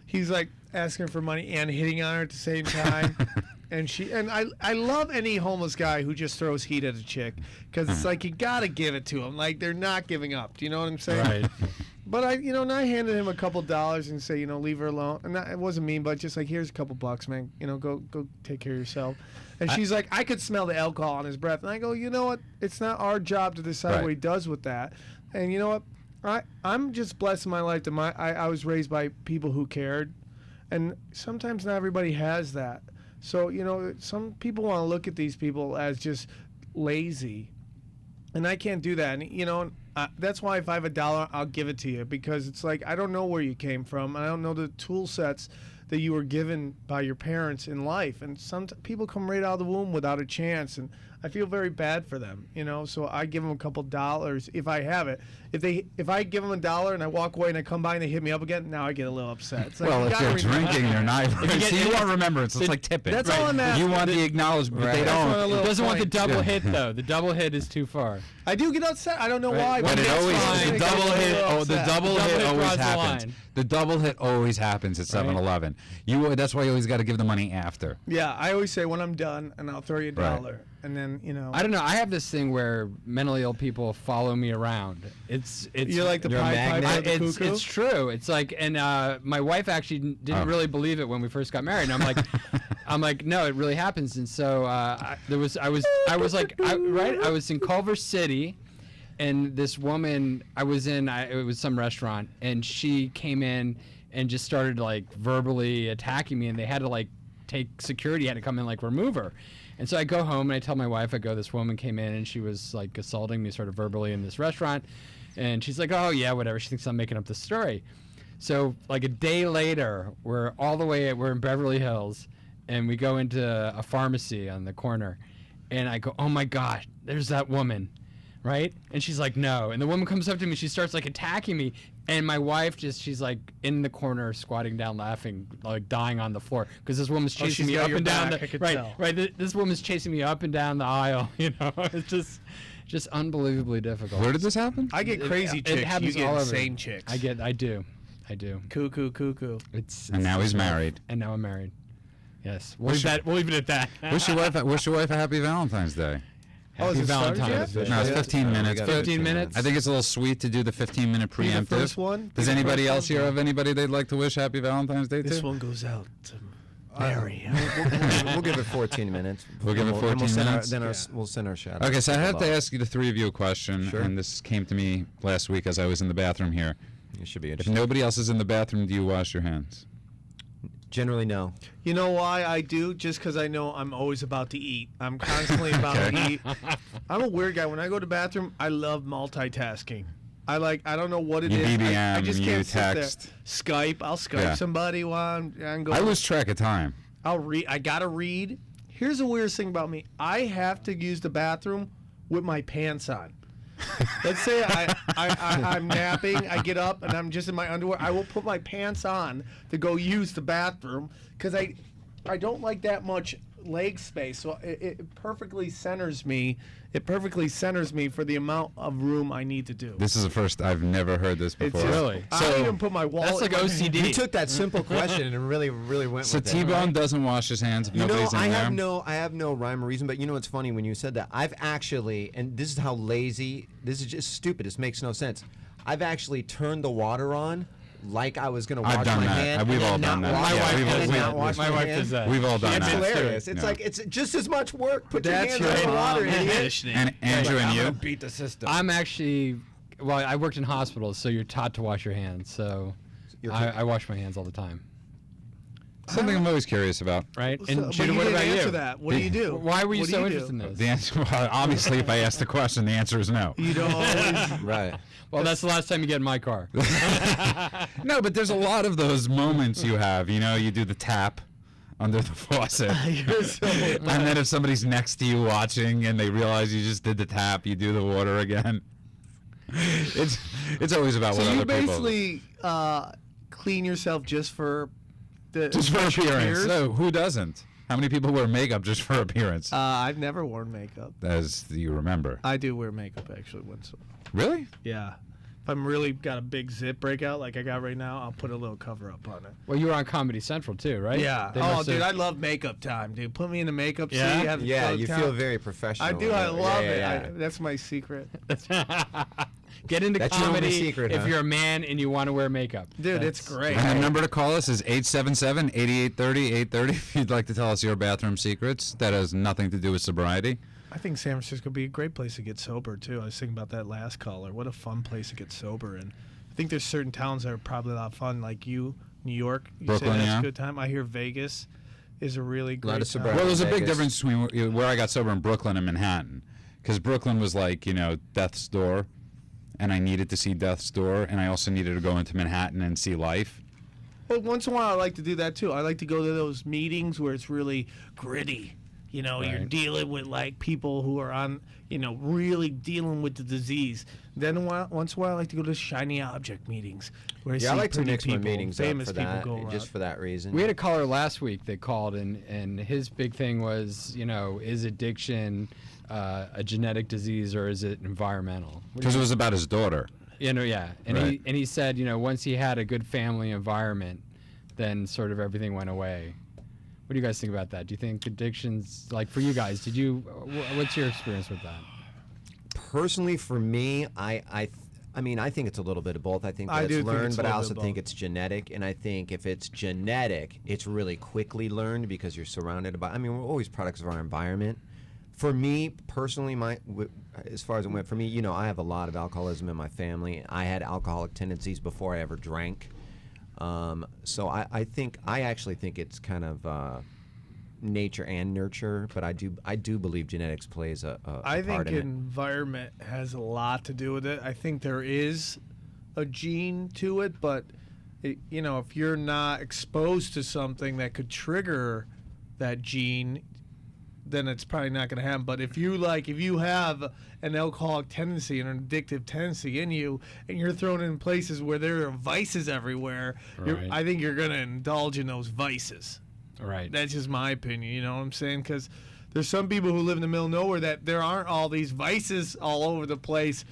he's like asking for money and hitting on her at the same time. And I love any homeless guy who just throws heat at a chick, because it's like you gotta give it to them. Like they're not giving up. Do you know what I'm saying? Right. But and I handed him a couple dollars and say, leave her alone. And it wasn't mean, but just like, here's a couple bucks, man. Go take care of yourself. And she's like, I could smell the alcohol on his breath. And I go, you know what? It's not our job to decide Right. what he does with that. And you know what? I'm just blessed in my life that I was raised by people who cared. And sometimes not everybody has that. So, some people want to look at these people as just lazy. And I can't do that. And, that's why if I have $1, I'll give it to you, because it's like I don't know where you came from. I don't know the tool sets that you were given by your parents in life. And some people come right out of the womb without a chance. And I feel very bad for them, So I give them a couple dollars if I have it. If I give them $1 and I walk away and I come by and they hit me up again, now I get a little upset. It's like, Well, you if gotta they're remember- drinking, they're not. See, you want remembrance. It's the- like tipping. That's all I'm asking. You want the acknowledgement, but they That's what a don't. little It doesn't want the point. double Yeah. hit, though. The double hit is too far. I do get upset. I don't know why. But but it that's always fine. the double hit. Oh, the double The double hit hit always draws the happens. line. The double hit always happens at 7-Eleven. That's why you always got to give the money after. Yeah, I always say when I'm done, and I'll throw you Right. $1, and then I don't know. I have this thing where mentally ill people follow me around. It's You're like the You're a Pied magnet? Piper of the it's cuckoo. true. It's like, and my wife actually didn't Oh. really believe it when we first got married. And I'm like, no, it really happens. And so I was in Culver City, and this woman, it was some restaurant, and she came in, and just started like verbally attacking me, and they had to like security had to come in like remove her. And so I go home and I tell my wife, this woman came in and she was like assaulting me sort of verbally in this restaurant. And she's like, oh yeah, whatever. She thinks I'm making up this story. So like a day later, we're in Beverly Hills and we go into a pharmacy on the corner and I go, oh my God, there's that woman. Right? And she's like, no. And the woman comes up to me, she starts like attacking me. And my wife she's like in the corner, squatting down, laughing, like dying on the floor. Because this woman's chasing me up and down this woman's chasing me up and down the aisle, you know? It's just unbelievably difficult. Where did this happen? I get crazy chicks. It happens you get all over. insane chicks. I do. Cuckoo. And now he's married. And now I'm married. Yes. We'll leave it at that. Wish your wife a happy Valentine's Day. Happy Valentine's Day. No, it's 15 minutes. 15 minutes? I think it's a little sweet to do the 15-minute preemptive. The first one? Does anybody else here have anybody they'd like to wish Happy Valentine's Day to? This one goes out to Mary. We'll give it 14 minutes. We'll give it 14 minutes? We'll send our shout out. Okay, so I have to ask you, the three of you, a question. Sure. And this came to me last week as I was in the bathroom here. It should be If interesting. nobody else is in the bathroom, do you wash your hands? Generally, no. You know why I do? Just because I know I'm always about to eat. I'm constantly about to eat. I'm a weird guy. When I go to the bathroom, I love multitasking. I don't know what it You is. BBM, I just you can't sit there. text. I'll Skype Yeah. somebody while I'm going. I lose track of time. I'll read. I gotta read. Here's the weirdest thing about me. I have to use the bathroom with my pants on. Let's say I'm napping, I get up, and I'm just in my underwear. I will put my pants on to go use the bathroom because I don't like that much leg space. So it perfectly centers me. It perfectly centers me for the amount of room I need to do. This is the first I've never heard this before. Really? I even put my wallet. That's like in my OCD. hand. You took that simple question and really went So with it. T-Bone doesn't wash his hands if You know, nobody's in I there? have no rhyme or reason, but you know what's funny when you said that? I've actually, and this is how lazy, this is just stupid, this makes no sense. I've actually turned the water on like I was going to I've wash done my that. hand. We've and all then done not that. wash Yeah, my we've all- hand and we've- not wash my wife hand. does that. We've all done It's that. hilarious. It's Yeah. like, it's just as much work. Put your That's hands your in the water, mom. idiot. And Andrew and you? Beat the system. I'm actually, I worked in hospitals, so you're taught to wash your hands. So I wash my hands all the time. Something I'm always curious about. Right? So- And but Judah, you what didn't about answer you? that. What do you do? Why were you What do so do? interested in this? The answer, well, obviously, if I ask the question, the answer is no. You don't always. Right. Well, that's the last time you get in my car. No, but there's a lot of those moments you have. You know, you do the tap under the faucet. You're so- And then if somebody's next to you watching and they realize you just did the tap, you do the water again. It's always about So what you other people. basically clean yourself just for the Just for appearance. peers? So who doesn't? How many people wear makeup just for appearance? I've never worn makeup. As you remember. I do wear makeup actually once. Really? Yeah. If I'm really got a big zip breakout like I got right now, I'll put a little cover up on it. Well, you were on Comedy Central too, right? Yeah. They Oh, must dude, have- I love makeup time, dude. Put me in the makeup Yeah? seat. Have Yeah, the you time. feel very professional. I do. with I it. love Yeah, it. yeah, yeah. That's my secret. Get into That's your only comedy secret, if huh? you're a man and you want to wear makeup. Dude, it's That's- great. And the number to call us is 877-8830-830 if you'd like to tell us your bathroom secrets. That has nothing to do with sobriety. I think San Francisco would be a great place to get sober, too. I was thinking about that last caller. What a fun place to get sober in. I think there's certain towns that are probably a lot of fun, like New York. You Brooklyn, say that's yeah. a good time. I hear Vegas is a really great of time. sobriety. Well, there's a big Vegas. difference between where I got sober in Brooklyn and Manhattan. Because Brooklyn was like, you know, death's door. And I needed to see death's door. And I also needed to go into Manhattan and see life. Well, once in a while, I like to do that, too. I like to go to those meetings where it's really gritty. You know, you're Right. dealing with, like, people who are on, you know, really dealing with the disease. Then once in a while, I like to go to shiny object meetings. Where Yeah, I see like to pretty mix my people, meetings up famous for people that, go around. just for that reason. We had a caller last week that called, and his big thing was, you know, is addiction a genetic disease or is it environmental? What do Because it was about his daughter. You know, yeah. And Right. he said, you know, once he had a good family environment, then sort of everything went away. What do you guys think about that? Do you think addictions, like for you guys, what's your experience with that? Personally, for me, I mean, I think it's a little bit of both. I think I that's do think learned, it's a but I little also bit of think both. it's genetic. And I think if it's genetic, it's really quickly learned because you're surrounded by. I mean, we're always products of our environment. For me personally, as far as it went, for me, you know, I have a lot of alcoholism in my family. I had alcoholic tendencies before I ever drank. So I actually think it's kind of nature and nurture, but I do believe genetics plays a I part think in environment has a lot to do with it. I think there is a gene to it, but if you're not exposed to something that could trigger that gene, then it's probably not going to happen. But if you have an alcoholic tendency and an addictive tendency in you, and you're thrown in places where there are vices everywhere, Right. I think you're going to indulge in those vices. Right. That's just my opinion, you know what I'm saying? Because there's some people who live in the middle of nowhere that there aren't all these vices all over the place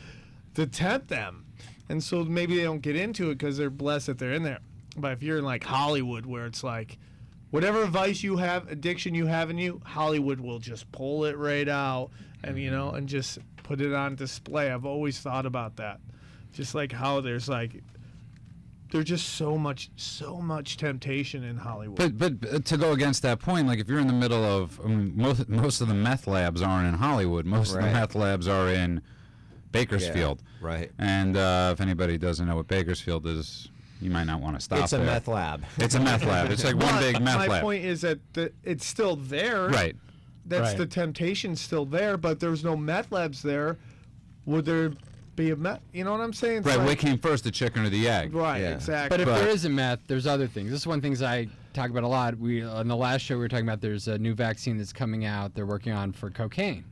to tempt them. And so maybe they don't get into it because they're blessed that they're in there. But if you're in like Hollywood, where it's like whatever vice you have, addiction you have in you, Hollywood will just pull it right out and and just put it on display. I've always thought about that. Just like how there's just so much temptation in Hollywood. But to go against that point, like if you're in the middle of most of the meth labs aren't in Hollywood. Most of the Right. meth labs are in Bakersfield. Yeah, right. And if anybody doesn't know what Bakersfield is, you might not want to stop It's a there. meth lab. It's a meth lab. It's like one But big meth my lab. point is that it's still there. Right. That's Right. the temptation's still there, but there's no meth labs there. Would there be a meth? You know what I'm saying? It's Right. like- What came first, the chicken or the egg? Right, Yeah. exactly. But if But- there is a meth, there's other things. This is one of the things I talk about a lot. We on the last show we were talking about there's a new vaccine that's coming out. They're working on for cocaine,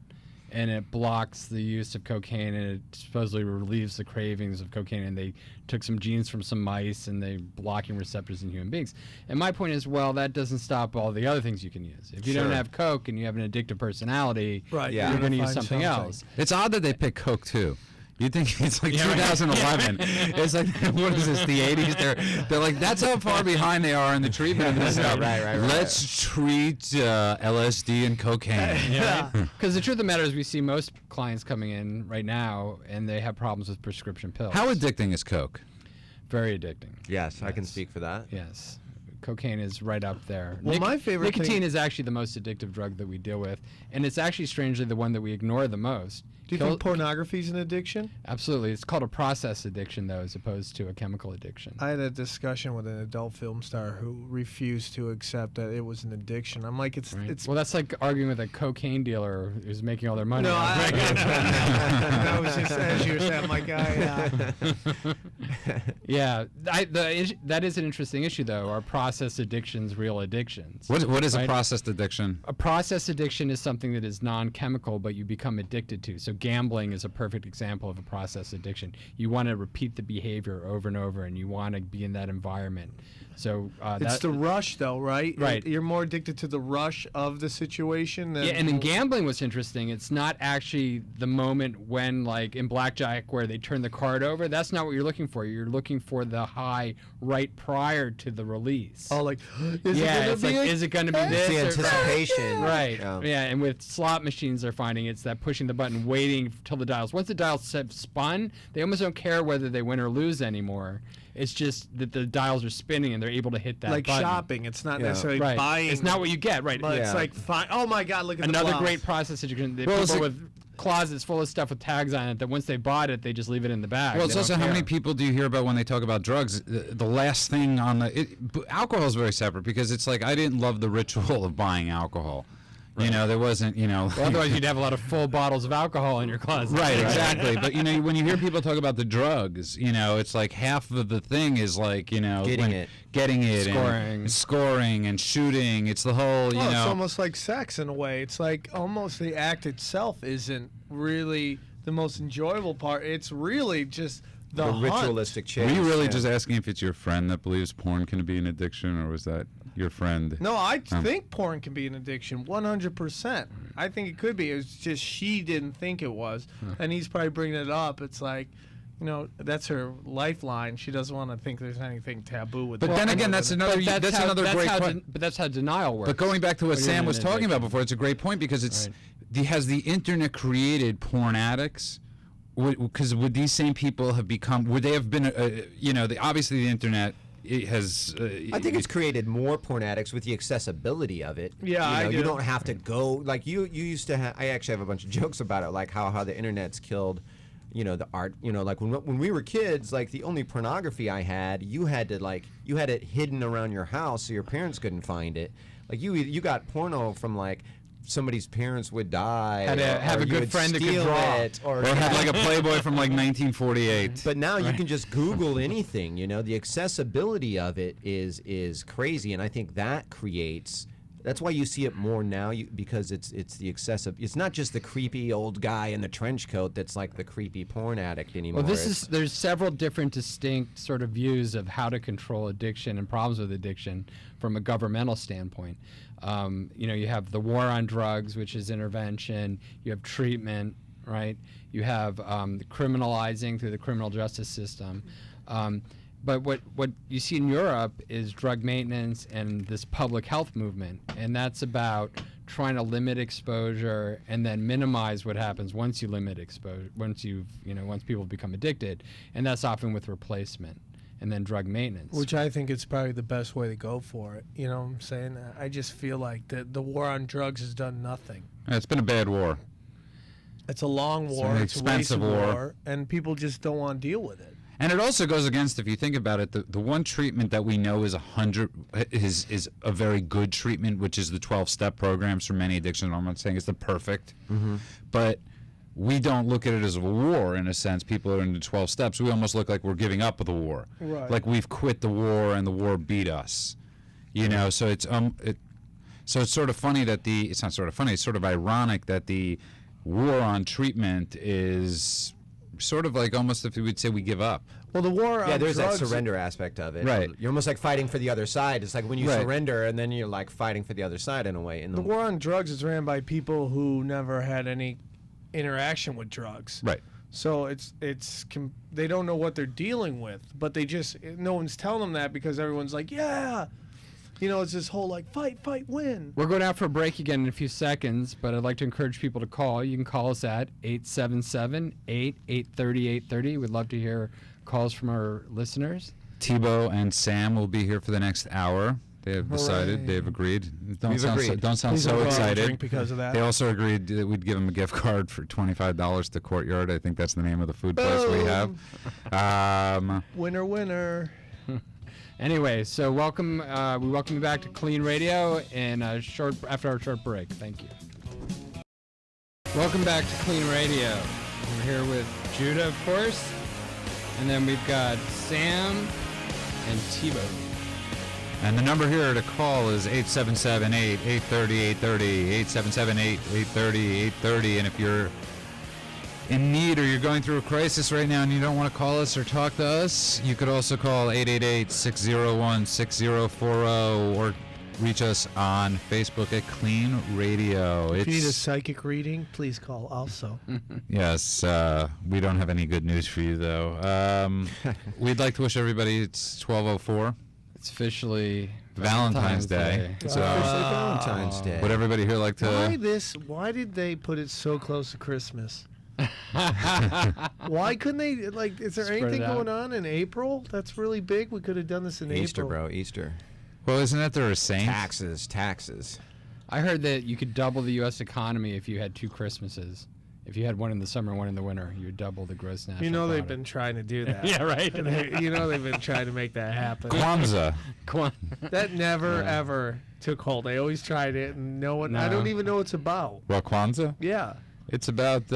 and it blocks the use of cocaine, and it supposedly relieves the cravings of cocaine. And they took some genes from some mice, and they blocking receptors in human beings. And my point is, well, that doesn't stop all the other things you can use. If you don't Sure. have coke and you have an addictive personality, Right, Yeah. you're going to use find something else. It's odd that they pick Coke too. You think it's like 2011? It's like what is this? The 80s? They're like that's how far behind they are in the treatment of this stuff. Right. Let's treat LSD and cocaine. Yeah. Because the truth of the matter is, we see most clients coming in right now, and they have problems with prescription pills. How addicting is Coke? Very addicting. Yes, I can speak for that. Yes. Cocaine is right up there. Well, my favorite nicotine thing- is actually the most addictive drug that we deal with, and it's actually strangely the one that we ignore the most. Do you think pornography is an addiction? Absolutely. It's called a process addiction, though, as opposed to a chemical addiction. I had a discussion with an adult film star who refused to accept that it was an addiction. I'm like, Right? it's. Well, that's like arguing with a cocaine dealer who's making all their money. No, off it. that was just as you were saying. I'm like, Yeah, that is an interesting issue, though. Are process addictions real addictions? What is a Right? processed addiction? A process addiction is something that is non-chemical, but you become addicted to. So gambling is a perfect example of a process addiction. You want to repeat the behavior over and over, and you want to be in that environment. So it's the rush, though, right? Right. You're more addicted to the rush of the situation than. Yeah, and in gambling, what's interesting, it's not actually the moment when, like in blackjack, where they turn the card over. That's not what you're looking for. You're looking for the high right prior to the release. Oh, like, is Is it going to be It's this? the or- anticipation. Right. Yeah. Yeah, and with slot machines, they're finding it's that pushing the button, waiting till the dials. Once the dials have spun, they almost don't care whether they win or lose anymore. It's just that the dials are spinning and they're able to hit that like button. shopping. It's not Yeah. necessarily Right. buying. It's not what you get, right? But Yeah. it's like, fine. Oh my God! Look at Another the great process that you can. Well, it's People like- with closets full of stuff with tags on it that once they bought it, they just leave it in the bag. Well, it's They also don't how many care. people do you hear about when they talk about drugs? The last thing on alcohol is very separate because it's like I didn't love the ritual of buying alcohol. You know, there wasn't, Well, otherwise, you'd have a lot of full bottles of alcohol in your closet. Right, exactly. But when you hear people talk about the drugs, it's like half of the thing is like getting it, Scoring. and scoring and shooting. It's the whole It's almost like sex in a way. It's like almost the act itself isn't really the most enjoyable part. It's really just the hunt. ritualistic chase. Were you really yeah. just asking if it's your friend that believes porn can be an addiction, or was that your friend? No, I think porn can be an addiction, 100%. I think it could be. It's just she didn't think it was, and he's probably bringing it up. It's like, that's her lifeline. She doesn't want to think there's anything taboo with. But porn. then again, that's another great point. But that's how denial works. But going back to what When you're Sam in was an talking about addiction. before, it's a great point because Right. has the internet created porn addicts? Because would these same people have become? Would they have been? Obviously the internet has. I think it's created more porn addicts with the accessibility of it. Yeah, I you do. don't have to go like you used to have. I actually have a bunch of jokes about it, like how the internet's killed, the art, like when we were kids, like the only pornography I had, you had it hidden around your house so your parents couldn't find it. Like you got porno from like somebody's parents would die. Had to have a good friend that could draw. It, or had like a Playboy from like 1948. But now you can just Google anything. The accessibility of it is crazy, and I think that creates. That's why you see it more now, because it's the excessive. It's not just the creepy old guy in the trench coat that's like the creepy porn addict anymore. Well, there's several different distinct sort of views of how to control addiction and problems with addiction from a governmental standpoint. You have the war on drugs, which is intervention. You have treatment, right? You have the criminalizing through the criminal justice system. But what you see in Europe is drug maintenance and this public health movement, and that's about trying to limit exposure and then minimize what happens once you limit exposure, once people become addicted, and that's often with replacement and then drug maintenance. Which I think is probably the best way to go for it. You know what I'm saying? I just feel like the war on drugs has done nothing. It's been a bad war. It's a long war. an It's a waste expensive of war. and people just don't want to deal with it. And it also goes against, if you think about it, the one treatment that we know is a very good treatment, which is the 12-step programs for many addictions. I'm not saying it's the perfect, but we don't look at it as a war in a sense. People are in the 12 steps. We almost look like we're giving up the war, Right. like we've quit the war and the war beat us. So it's so it's sort of funny that it's not sort of funny. It's sort of ironic that the war on treatment is sort of like almost if we would say we give up. Well, the war on there's drugs, that surrender aspect of it. Right. You're almost like fighting for the other side. It's like when you Right. surrender, and then you're like fighting for the other side in a way. The war on drugs is ran by people who never had any interaction with drugs. Right. So they don't know what they're dealing with, but no one's telling them that because everyone's like, yeah. It's this whole like fight, win. We're going out for a break again in a few seconds, but I'd like to encourage people to call. You can call us at 877-830-830. We'd love to hear calls from our listeners. Thibault and Sam will be here for the next hour. They have decided. Hooray. They've agreed. We've Don't agreed. sound Please so don't go out and excited. drink because of that. They also agreed that we'd give them a gift card for $25 to Courtyard. I think that's the name of the food place we have. Winner. Anyway, so we welcome you back to KLEAN Radio after our short break. Thank you. Welcome back to KLEAN Radio. We're here with Judah, of course, and then we've got Sam and Thibault. And the number here to call is 877-830-830, 877-830-830. And if you're in need or you're going through a crisis right now and you don't want to call us or talk to us, you could also call 888-601-6040 or reach us on Facebook at KLEAN Radio. If you need a psychic reading, please call also. Yes, we don't have any good news for you, though. We'd like to wish everybody, it's 12:04. It's officially Valentine's Day. It's So, officially Valentine's Day. would everybody here like to... Why did they put it so close to Christmas? Why couldn't they, is there Spread anything it out. going on in April that's really big? We could have done this in Easter, April. bro. Easter. Well, isn't that there a saint? Taxes. I heard that you could double the U.S. economy if you had two Christmases. If you had one in the summer and one in the winter, you would double the gross national They've product. been trying to do that. Yeah, right. And they've been trying to make that happen. Kwanzaa. Come on. That never ever took hold. They always tried it, and no one. I No. don't even know what it's about. Well, Kwanzaa? Yeah. It's about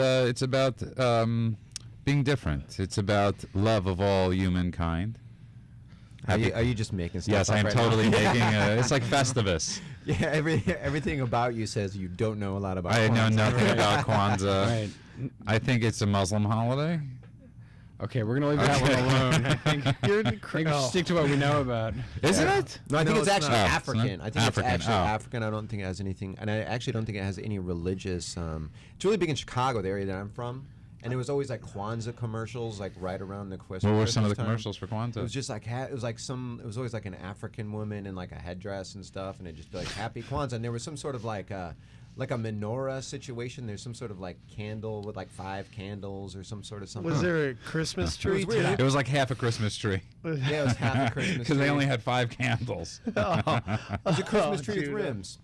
being different. It's about love of all humankind. Are you just making stuff Yes, up I'm right totally now? making it's like Festivus. Yeah, everything about you says you don't know a lot about I know Kwanzaa. nothing about Kwanzaa. Right. I think it's a Muslim holiday. Okay, we're going to leave that one alone. I think You're we should stick to what we know about. Isn't it? No, I think No, it's it's actually not. Oh, African. it's not? I think African, it's actually oh. African. I don't think it has anything, and I actually don't think it has any religious. It's really big in Chicago, the area that I'm from, and it was always like Kwanzaa commercials, like right around the Christmas. What were some of the time. commercials for Kwanzaa? It was just like it was always like an African woman in like a headdress and stuff, and it'd just be like Happy Kwanzaa, and there was some sort of like a menorah situation. There's some sort of like candle with like 5 candles or some sort of something. Was there a Christmas tree weird. too? It was like half a Christmas tree Yeah, it was half a Christmas because they tree. only had 5 candles. It was a Christmas tree with Judah. rims.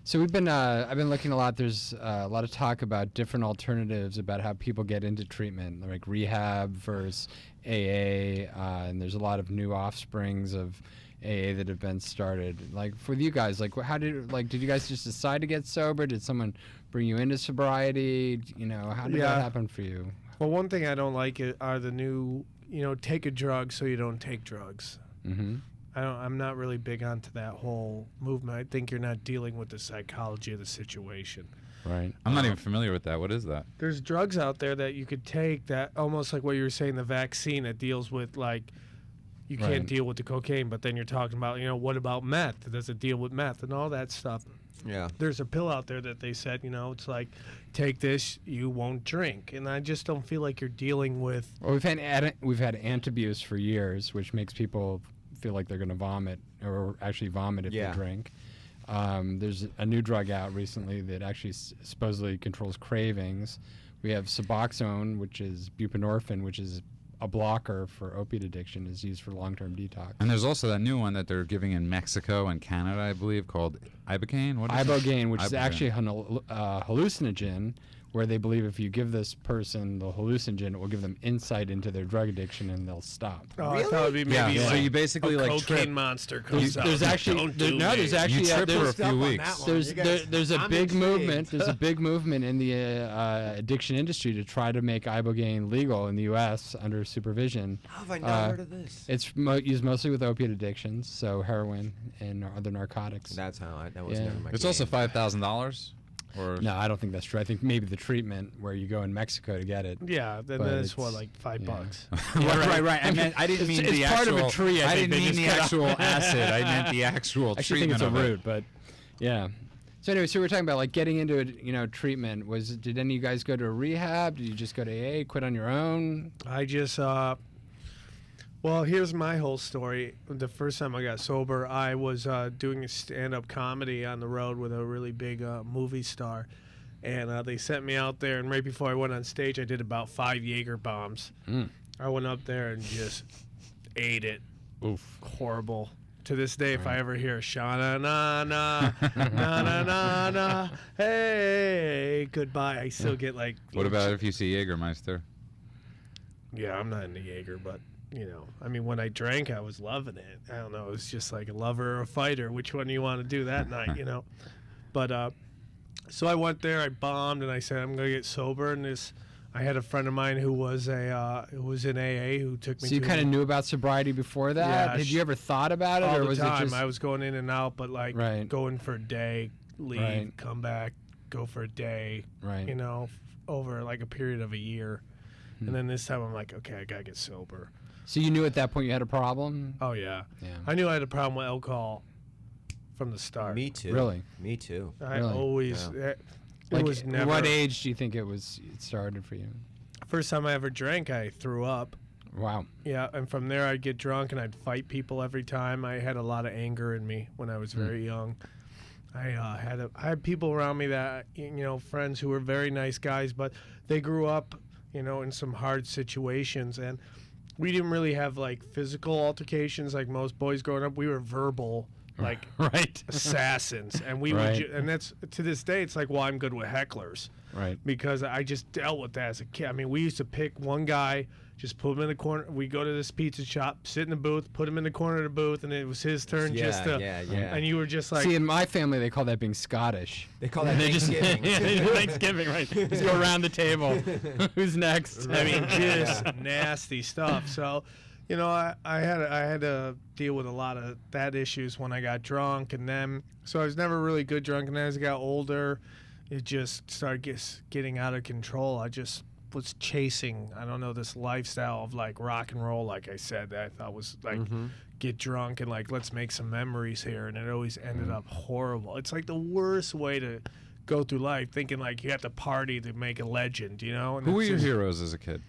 So we've been, I've been looking a lot. There's a lot of talk about different alternatives about how people get into treatment, like rehab versus AA, and there's a lot of new offsprings of AA that have been started. Like for you guys, like did you guys just decide to get sober? Did someone bring you into sobriety? You know, how did that happen for you? Well, one thing I don't like are the new, take a drug so you don't take drugs. Mm-hmm. I'm not really big onto that whole movement. I think you're not dealing with the psychology of the situation. Right. I'm not even familiar with that. What is that? There's drugs out there that you could take that almost like what you were saying, the vaccine that deals with like you can't deal with the cocaine, but then you're talking about, what about meth? Does it deal with meth and all that stuff? Yeah. There's a pill out there that they said, it's like, take this, you won't drink. And I just don't feel like you're dealing with. Well, we've had antabuse for years, which makes people feel like they're going to vomit or actually vomit if they drink. There's a new drug out recently that actually supposedly controls cravings. We have Suboxone, which is buprenorphine, which is a blocker for opiate addiction, is used for long-term detox. And there's also that new one that they're giving in Mexico and Canada, I believe, called Ibogaine. What is Ibogaine, which is Ibogaine. actually a hallucinogen, where they believe if you give this person the hallucinogen, it will give them insight into their drug addiction and they'll stop. Oh, I thought it would be maybe so like you basically a like cocaine trip. monster comes out. There's actually there's actually You trip for a there's, few weeks. there's a I'm big intrigued. movement. There's a big movement in the addiction industry to try to make Ibogaine legal in the U.S. under supervision. How have I not heard of this? It's used mostly with opiate addictions, so heroin and other narcotics. That's how that was Yeah. never my It's game. also $5,000. Or No, I don't think that's true. I think maybe the treatment where you go in Mexico to get it. Yeah, then But that's it's- like $5. right. I didn't mean it's the part actual. of a tree. I think didn't they mean just the cut out. actual acid. I meant the actual I actually think treatment it's a of it. root, but yeah. So anyway, so we were talking about like getting into it, treatment. Did any of you guys go to a rehab? Did you just go to AA, quit on your own? I just, well, here's my whole story. The first time I got sober, I was doing a stand-up comedy on the road with a really big movie star. And they sent me out there, and right before I went on stage, I did about 5 Jaeger bombs. I went up there and just ate it. Oof. Horrible. To this day, if I ever hear Shana na na na na na na, hey, goodbye, I still get like. What about if you see Jägermeister? Yeah, I'm not into Jaeger, but I mean, when I drank, I was loving it. I don't know, it was just like a lover or a fighter. Which one do you want to do that night? But so I went there, I bombed, and I said I'm gonna get sober. And I had a friend of mine who was in AA who took me. So you kind of knew about sobriety before that? Yeah, Had you ever thought about it, all or the was time. it just? I was going in and out, but like going for a day, leave, come back, go for a day. Right. Over like a period of a year, and then this time I'm like, okay, I gotta get sober. So you knew at that point you had a problem? Oh yeah. Yeah. I knew I had a problem with alcohol from the start. Me too. Really? Me too. I Really? always. Yeah. It was never. What age do you think it started for you? First time I ever drank, I threw up. Wow. Yeah, and from there I'd get drunk and I'd fight people every time. I had a lot of anger in me when I was very young. I had people around me that friends who were very nice guys, but they grew up in some hard situations, and we didn't really have like physical altercations like most boys growing up. We were verbal, like Right. assassins, and we Right. would and that's to this day it's like, well, I'm good with hecklers. Right. Because I just dealt with that as a kid. I mean, we used to pick one guy, just put him in the corner. We go to this pizza shop, sit in the booth, put him in the corner of the booth, and it was his turn just to. Yeah. And you were just like. See, in my family, they call that being Scottish. They call that They just Thanksgiving. Thanksgiving, right? Just go around the table. Who's next? I mean, just nasty stuff. So, I had to deal with a lot of that issues when I got drunk, and then so I was never really good drunk. And then as I got older, it just started getting out of control. I just was chasing, I don't know, this lifestyle of like rock and roll, like I said, that I thought was like get drunk and like let's make some memories here, and it always ended up horrible. It's like the worst way to go through life, thinking like you have to party to make a legend, And Who were it's your just- heroes as a kid?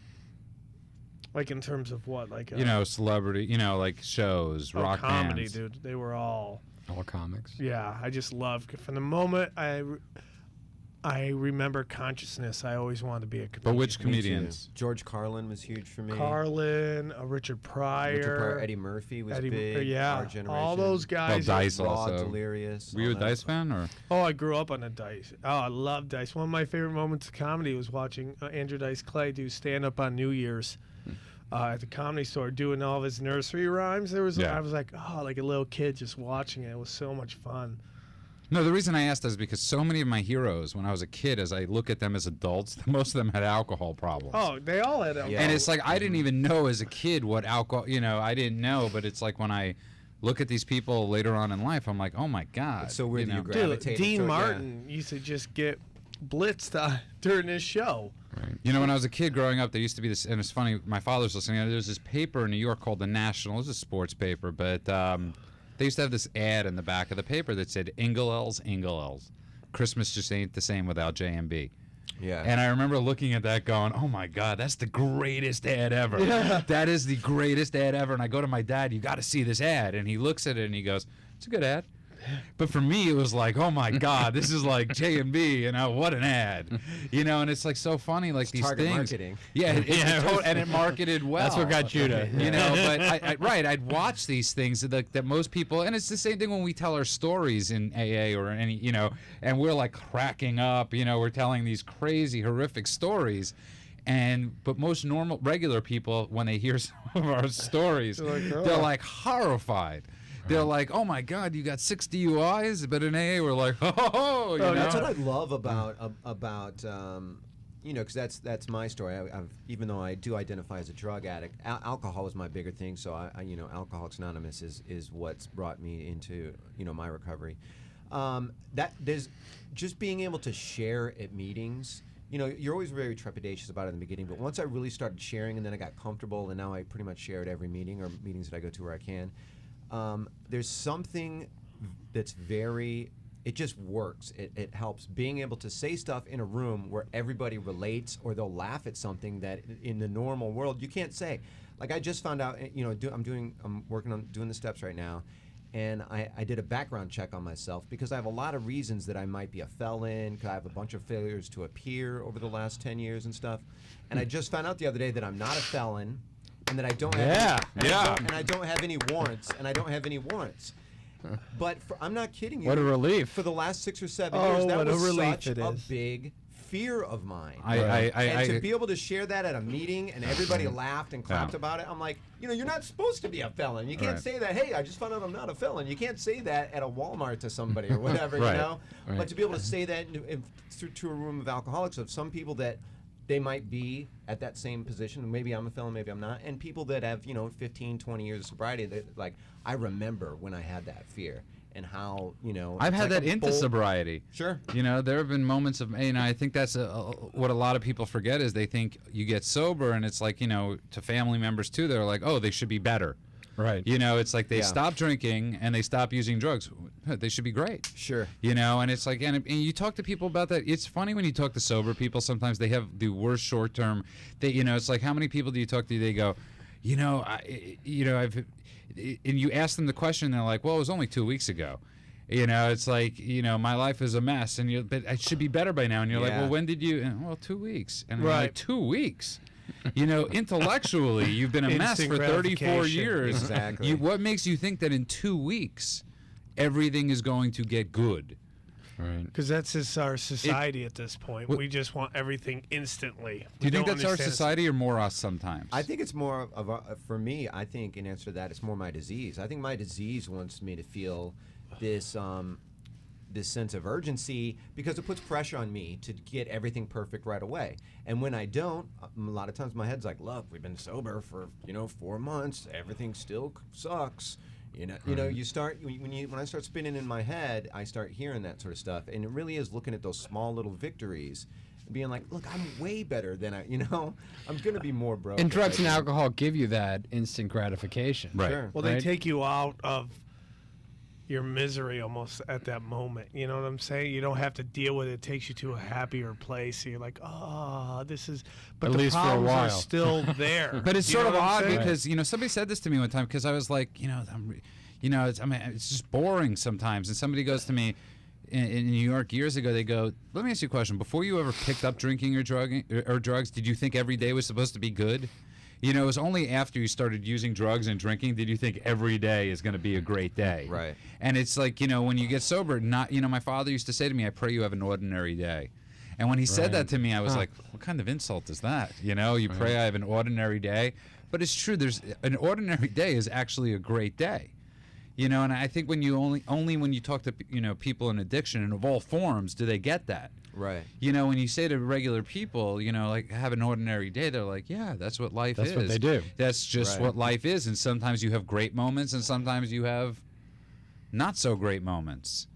Like in terms of what, like Celebrity. Like shows, rock comedy, bands. dude. They were all All comics. I just loved from the moment I I remember Consciousness. I always wanted to be a comedian. But which Me comedians? too. George Carlin was huge for me. Carlin, Richard Pryor. Eddie Murphy was Eddie, big. yeah, Our generation. all those guys. Dice Raw, also. Delirious. Were you a all that Dice stuff. fan or? Oh, I grew up on the Dice. Oh, I love Dice. One of my favorite moments of comedy was watching Andrew Dice Clay do stand-up on New Year's at the Comedy Store, doing all of his nursery rhymes. I was like, oh, like a little kid just watching it. It was so much fun. No, the reason I asked is because so many of my heroes, when I was a kid, as I look at them as adults, most of them had alcohol problems. Oh, they all had alcohol. And it's like I didn't even know as a kid what alcohol, I didn't know, but it's like when I look at these people later on in life, I'm like, oh my God. It's so weird that you Dude, gravitated Dean to it, yeah. Martin used to just get blitzed during his show. Right. When I was a kid growing up, there used to be this, and it's funny, my father's listening, there was this paper in New York called The National. It was a sports paper, but they used to have this ad in the back of the paper that said, Ingalels, Ingalels. Christmas just ain't the same without J&B. Yeah. And I remember looking at that going, oh my God, that's the greatest ad ever. That is the greatest ad ever. And I go to my dad, you got to see this ad. And he looks at it and he goes, it's a good ad. But for me, it was like, oh my God, this is like J&B, what an ad. And it's like so funny, like these target things. Marketing. Yeah, and it marketed well. That's what got Judah. But I'd watch these things that most people, and it's the same thing when we tell our stories in AA or any, and we're like cracking up, we're telling these crazy, horrific stories. But most normal, regular people, when they hear some of our stories, they're like horrified. They're like, oh my God, you got 6 DUIs, but in AA we're like, oh, That's what I love about because that's my story. I've even though I do identify as a drug addict, alcohol is my bigger thing. So I Alcoholics Anonymous is what's brought me into my recovery. That there's just being able to share at meetings. You're always very trepidatious about it in the beginning, but once I really started sharing, and then I got comfortable, and now I pretty much share at every meeting or meetings that I go to where I can. There's something that's it just works. It helps being able to say stuff in a room where everybody relates, or they'll laugh at something that in the normal world you can't say. Like I just found out, I'm working on doing the steps right now, and I did a background check on myself because I have a lot of reasons that I might be a felon, because I have a bunch of failures to appear over the last 10 years and stuff. And I just found out the other day that I'm not a felon, and that I don't have and I don't have any warrants. But I'm not kidding you. What a relief. For the last 6 or 7 years, that what a was relief such it a is. big fear of mine. I To be able to share that at a meeting and everybody laughed and clapped about it, I'm like, you're not supposed to be a felon. You can't say that, hey, I just found out I'm not a felon. You can't say that at a Walmart to somebody or whatever, But to be able to say that to a room of alcoholics, of some people that they might be at that same position. Maybe I'm a felon, maybe I'm not. And people that have, 15, 20 years of sobriety, that, I remember when I had that fear and how, I've had like that into bold sobriety. Sure. There have been moments of, I think that's what a lot of people forget is they think you get sober and it's like, to family members too, they're like, oh, they should be better. Right. It's like they stop drinking and they stop using drugs. They should be great. Sure. And it's like, and you talk to people about that. It's funny when you talk to sober people, sometimes they have the worst short term. It's like, how many people do you talk to? They go, and you ask them the question, they're like, well, it was only 2 weeks ago. It's like, my life is a mess, and but I should be better by now. And you're like, well, when did you? And, well, 2 weeks. And I'm like, 2 weeks. Intellectually, you've been a mess for 34 years. Exactly. What makes you think that in 2 weeks, everything is going to get good? Right. Because that's just our society at this point. We just want everything instantly. Do you think that's our society or more us sometimes? I think it's more of for me, I think in answer to that, it's more my disease. I think my disease wants me to feel this this sense of urgency because it puts pressure on me to get everything perfect right away. And when I don't, a lot of times my head's like, look, we've been sober for 4 months. Everything still sucks. You start when I start spinning in my head, I start hearing that sort of stuff, and it really is looking at those small little victories, and being like, look, I'm way better than I'm gonna be more broke. And drugs and alcohol give you that instant gratification. Right. Sure. Well, they take you out of your misery almost at that moment. You know what I'm saying? You don't have to deal with it. It takes you to a happier place. So you're like, oh, this is. But At the least for a problems are while. still there. But it's You know sort of what I'm odd saying? because somebody said this to me one time because I was like, it's just boring sometimes, and somebody goes to me, in New York years ago, they go, let me ask you a question. Before you ever picked up drinking or drugs, did you think every day was supposed to be good? You know, it was only after you started using drugs and drinking did you think every day is going to be a great day. Right. And it's like, you know, when you get sober, my father used to say to me, I pray you have an ordinary day. And when he said that to me, I was like, what kind of insult is that? You know, you pray I have an ordinary day. But it's true. There's an ordinary day is actually a great day. You know, and I think when you only when you talk to, you know, people in addiction and of all forms, do they get that? Right. You know, when you say to regular people, you know, like have an ordinary day, they're like, yeah, that's what life is. That's what they do. That's just what life is. And sometimes you have great moments and sometimes you have not so great moments.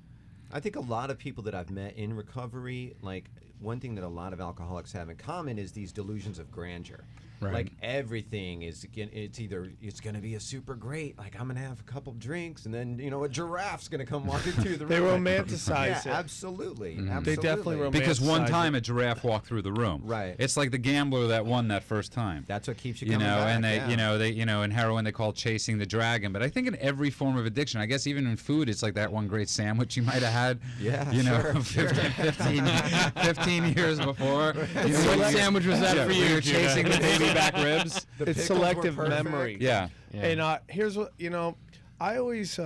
I think a lot of people that I've met in recovery, like one thing that a lot of alcoholics have in common is these delusions of grandeur. Right. Like everything is, it's going to be a super great, like I'm going to have a couple drinks and then, you know, a giraffe's going to come walking through the room. They romanticize yeah, it. Absolutely. Mm-hmm. Absolutely. They definitely romanticize Because one time it. a giraffe walked through the room. Right. It's like the gambler that won that first time. That's what keeps you You coming know, back. and they, yeah. you know, in heroin they call it chasing the dragon. But I think in every form of addiction, I guess even in food, it's like that one great sandwich you might have had. Yeah, you know, sure, 15 years before. You know, What sandwich was that for you? You're chasing the baby back ribs. The It's pickles selective were perfect. memory. Yeah. And here's what, you know, I always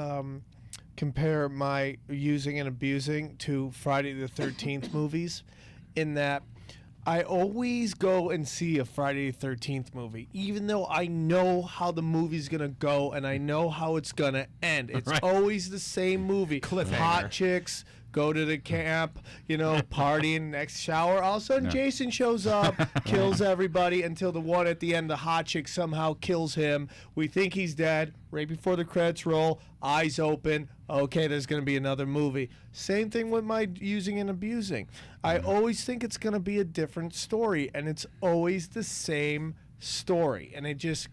compare my using and abusing to Friday the 13th movies in that I always go and see a Friday the 13th movie, even though I know how the movie's going to go and I know how it's going to end. It's always the same movie. Cliffhanger. Hot chicks, go to the camp, you know, partying, next shower. All of a sudden, Jason shows up, kills everybody until the one at the end, the hot chick somehow kills him. We think he's dead. Right before the credits roll, eyes open. Okay, there's going to be another movie. Same thing with my using and abusing. I always think it's going to be a different story, and it's always the same story, and it just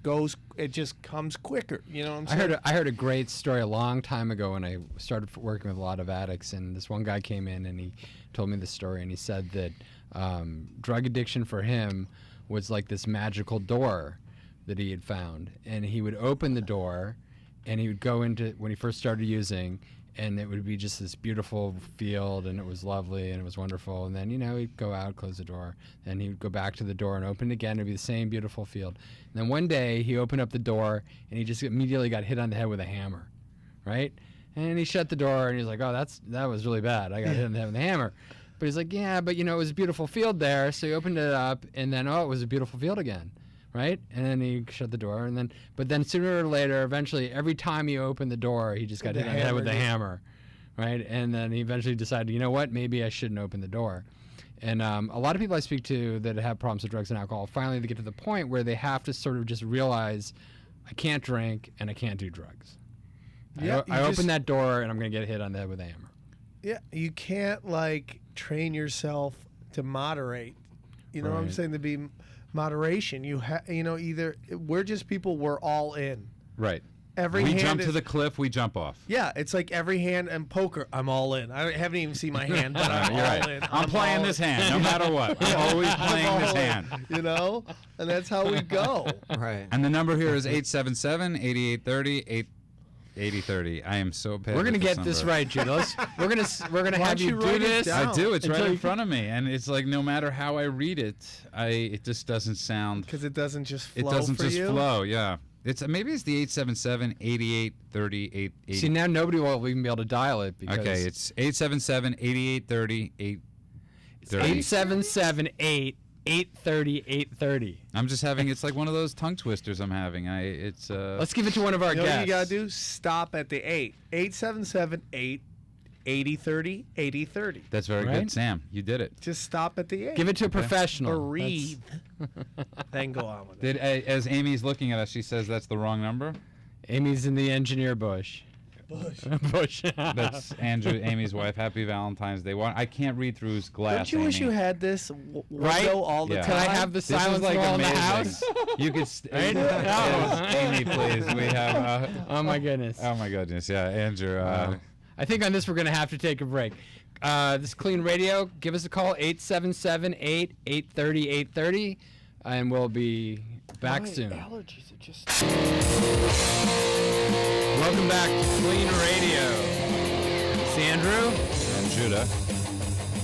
comes quicker. You know what I'm saying? I heard a great story a long time ago when I started working with a lot of addicts, and this one guy came in and he told me the story, and he said that drug addiction for him was like this magical door that he had found, and he would open the door and he would go into, when he first started using, and it would be just this beautiful field, and it was lovely and it was wonderful, and then, you know, he'd go out, close the door, and he would go back to the door and open it again. It'd be the same beautiful field. And then one day he opened up the door and he just immediately got hit on the head with a hammer, right? And he shut the door and he's like, oh, that was really bad. I got hit on the head with a hammer. But he's like, yeah, but you know, it was a beautiful field there. So he opened it up, and then, oh, it was a beautiful field again, right? And then he shut the door, and then sooner or later, eventually, every time he opened the door, he just got hit on the head with a hammer, right? And then he eventually decided, you know what, maybe I shouldn't open the door. And a lot of people I speak to that have problems with drugs and alcohol, finally they get to the point where they have to sort of just realize, I can't drink and I can't do drugs. Yeah, I open that door and I'm going to get hit on the head with a hammer. Yeah, you can't like train yourself to moderate. You know what I'm Right. saying? To be moderation. You know, either we're just people. We're all in. Right. Every We hand jump is, to the cliff, we jump off. Yeah, it's like every hand and poker. I'm all in. I haven't even seen my hand, but I'm You're all right. in. I'm playing all this in. hand, no matter what. I'm always playing I'm this all in, hand. You know, and that's how we go. Right. And the number here is 877-8830, 8030. I am so bad. We're going to with get this number. right, Judah. We're going to Why have don't you you do write it this. down? I do. It's right Until in you- front of me, and it's like no matter how I read it, it just doesn't sound. Because it doesn't just It flow doesn't for just you. flow. Yeah. It's maybe it's the 877-8830, 880. See, now nobody will even be able to dial it because Okay, it's 877-8830, 830. 877-830-830. I'm just having. It's like one of those tongue twisters I'm having. It's. Let's give it to one of our You know guests. what you gotta do? Stop at the 8. 877-880-30, 8030. That's very Right? good, Sam. You did it. Just stop at the 8. Give it to a professional. breathe. Then go on with it. As Amy's looking at us, she says that's the wrong number. Amy's in the engineer bush. Bush. That's Andrew, Amy's wife. Happy Valentine's Day. I can't read through his glass. Don't you wish Amy. you had this Right? window all the Yeah. time? Can I have the This is silence like wall in the amazing. house? You could. Right? Yes, Amy, please. We have. Oh my goodness. Oh my goodness. Yeah, Andrew. I think on this we're going to have to take a break. This is Clean Radio. Give us a call, 877-830-830, and we'll be back soon. Allergies are just... Welcome back to Clean Radio. It's Andrew. And Judah. Judah.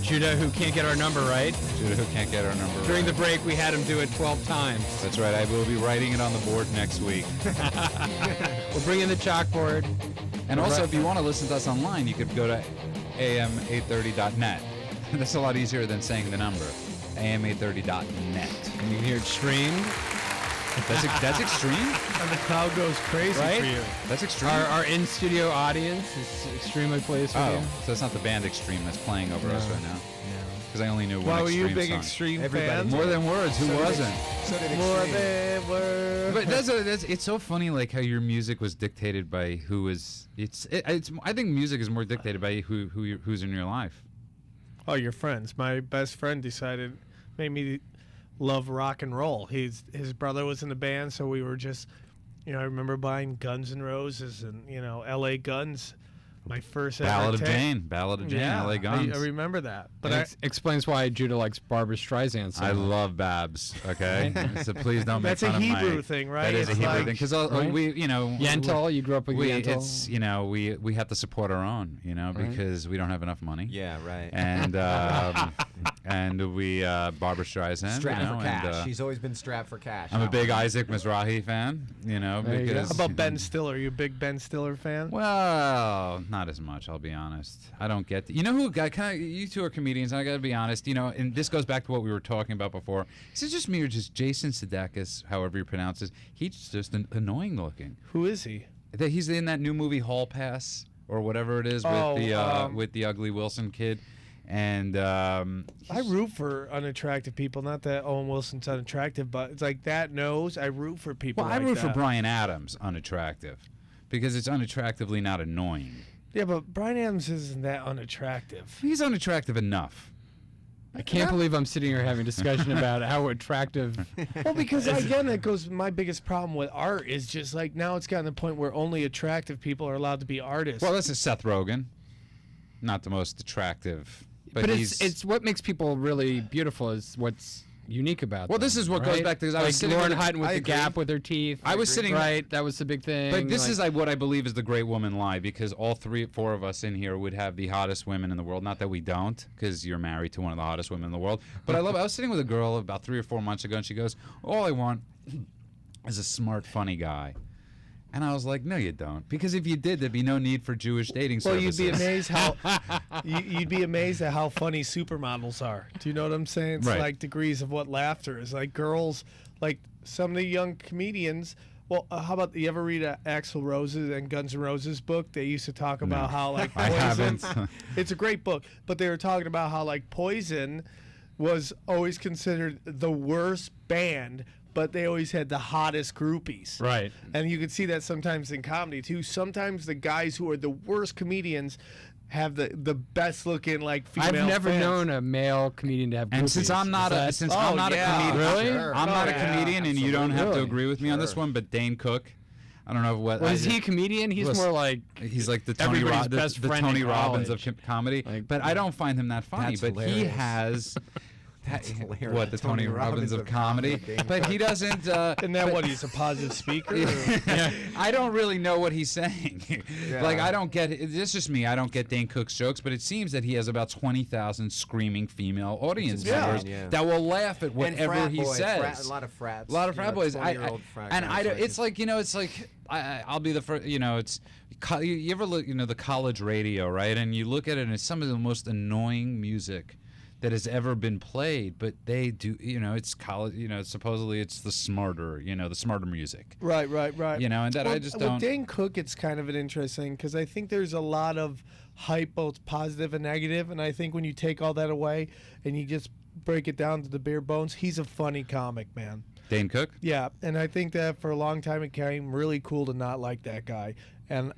Judah, who can't get our number right. Judah, who can't get our number During right. the break, we had him do it 12 times. That's right. I will be writing it on the board next week. We'll bring in the chalkboard. And also, if you want to listen to us online, you could go to am830.net. That's a lot easier than saying the number. am830.net. And you can hear it streamed. That's extreme? And the crowd goes crazy Right? for you. That's extreme? Our in-studio audience is extremely pleased with Oh, you. so it's not the band Extreme that's playing over us right now? Because I only knew Why one were you a Extreme big song. Extreme Everybody fan? More Than Words, who wasn't? So did More Extreme. than words. But it's so funny, like how your music was dictated by who was. I think music is more dictated by who's in your life. Oh, your friends. My best friend made me love rock and roll. His brother was in the band, so we were just, I remember buying Guns N' Roses and L.A. Guns. My first Ballad of ever Jane, Yeah, L.A. Guns. I remember that. But But explains why Judah likes Barbra Streisand so I much. love Babs. Okay, so please don't make That's a fun of my. Hebrew thing, right? That is a It's Hebrew like- thing because Right? we, Yentl, you grew up with Yentl. It's we have to support our own, because we don't have enough money. Yeah, right. And we Barbra Streisand. Strapped for and, cash. She's always been strapped for cash. I'm a big Isaac Mizrahi fan. you go. Because How about Ben Stiller? Are you a big Ben Stiller fan? Well, not as much. I'll be honest. I don't get. Who? You two are comedians. And I got to be honest. And this goes back to what we were talking about before. Is it just me or just Jason Sudeikis, however you pronounce it? He's just annoying looking. Who is he? He's in that new movie Hall Pass or whatever it is with the ugly Wilson kid. And I root for unattractive people. Not that Owen Wilson's unattractive, but it's like that nose. I root for people. well, like I root that. for Bryan Adams, unattractive, because it's unattractively not annoying. Yeah, but Bryan Adams isn't that unattractive. He's unattractive enough. I can't believe I'm sitting here having a discussion about how attractive. Well, because again, that goes. My biggest problem with art is just like now it's gotten to the point where only attractive people are allowed to be artists. Well, this is Seth Rogen, not the most attractive, but it's what makes people really beautiful is what's unique about Well, them, this is what goes right? back to- 'cause I like was sitting Lauren with- Hutton with I the agree. gap with her teeth. I was sitting- right. That was the big thing. But this like- is what I believe is the great woman lie, because all four of us in here would have the hottest women in the world. Not that we don't, because you're married to one of the hottest women in the world. But I was sitting with a girl about 3 or 4 months ago, and she goes, "All I want is a smart, funny guy." And I was like, "No, you don't, because if you did, there'd be no need for Jewish dating well, services." you'd be amazed how you'd be amazed at how funny supermodels are. Do you know what I'm saying? It's Right. like degrees of what laughter is. Like girls, like some of the young comedians. Well, how about you ever read Axl Rose's and Guns N' Roses book? They used to talk about how like I Poison. haven't. It's a great book, but they were talking about how like Poison was always considered the worst band, but they always had the hottest groupies. right. And you can see that sometimes in comedy too. Sometimes the guys who are the worst comedians have the best looking like female I've never fans. known a male comedian to have. And since groupies. I'm not Is a that- I'm not yeah. a comedian, Really? Sure. I'm not a yeah, comedian, and you don't have to absolutely. agree with me on this one. But Dane Cook, I don't know what. Well, is he a comedian? He's Listen, more like He's like the Tony, everybody's the best friend Tony in Robbins of college. comedy. Like, but I don't find him that funny. That's But he hilarious. has. hilarious. What, the Tony Robbins of comedy? Dane But he doesn't. Isn't that what he's a positive speaker? Or? I don't really know what he's saying. Yeah. Like, I don't get it. It's just me. I don't get Dane Cook's jokes, but it seems that he has about 20,000 screaming female audience insane, members yeah. that will laugh at And whatever frat he boys, says. a lot of frats. A lot of frat boys. 20-year-old frat And guys, it's like, I'll be the first, it's, you ever look, the college radio, right? And you look at it and it's some of the most annoying music that has ever been played, but they do, it's college, supposedly it's the smarter music. Right. And that I just With don't. Dane Cook, it's kind of an interesting because I think there's a lot of hype, both positive and negative, and I think when you take all that away and you just break it down to the bare bones, he's a funny comic, man. Dane Cook? Yeah, and I think that for a long time it became really cool to not like that guy. And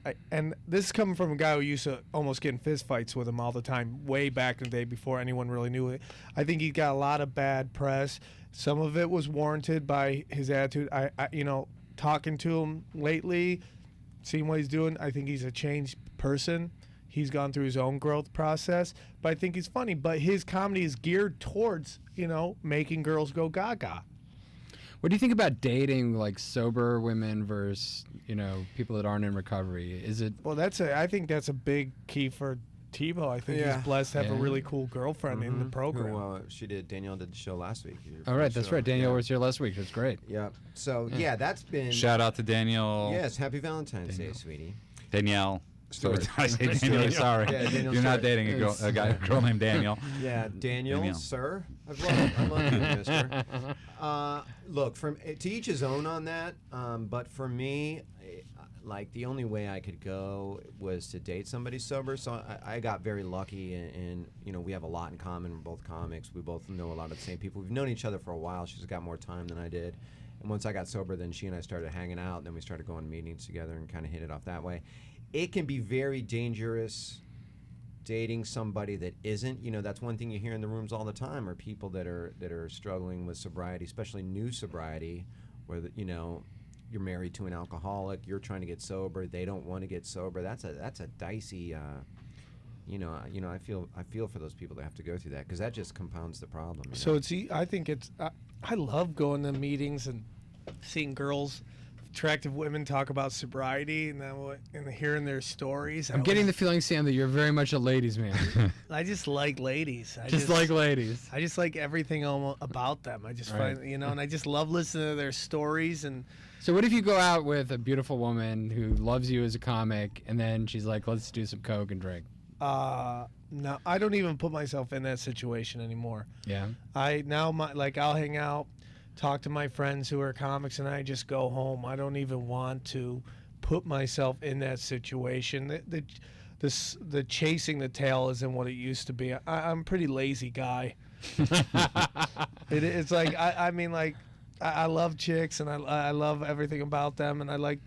this is coming from a guy who used to almost get in fist fights with him all the time, way back in the day before anyone really knew it. I think he got a lot of bad press. Some of it was warranted by his attitude. I talking to him lately, seeing what he's doing, I think he's a changed person. He's gone through his own growth process, but I think he's funny. But his comedy is geared towards, making girls go gaga. What do you think about dating like sober women versus people that aren't in recovery? Is it Well, I think that's a big key for Thibault. I think Yeah. he's blessed to have a Yeah. really cool girlfriend in the program. Who, Danielle did the show last week. All right, that's right. Danielle Yeah. was here last week. It was great. Yeah. So yeah, that's been. Shout out to Daniel. Yes, happy Valentine's Day, sweetie. Danielle. Stewart. I say Daniel. Sorry, Yeah, Daniel you're not Stewart. dating a girl named Daniel. Yeah, Daniel, Daniel. sir. I love you, mister. Look, to each his own on that. But for me, like the only way I could go was to date somebody sober. So I got very lucky, and you know we have a lot in common. We're both comics. We both know a lot of the same people. We've known each other for a while. She's got more time than I did. And once I got sober, then she and I started hanging out. And then we started going to meetings together and kind of hit it off that way. It can be very dangerous dating somebody that isn't. You know, that's one thing you hear in the rooms all the time are people that are struggling with sobriety, especially new sobriety, where you know you're married to an alcoholic, you're trying to get sober, they don't want to get sober. That's a dicey. You know, I feel for those people that have to go through that because that just compounds the problem. You So know? I think I love going to meetings and seeing girls, attractive women talk about sobriety and hearing their stories. I'm getting the feeling, Sam, that you're very much a ladies' man. I just like ladies. I just like ladies. I just like everything about them. I just Right. find, and I just love listening to their stories. And So what if you go out with a beautiful woman who loves you as a comic, and then she's like, let's do some coke and drink? no, I don't even put myself in that situation anymore. Yeah. I'll hang out, talk to my friends who are comics, and I just go home. I don't even want to put myself in that situation. The chasing the tail isn't what it used to be. I'm a pretty lazy guy. It's like I love chicks and I love everything about them, and I like,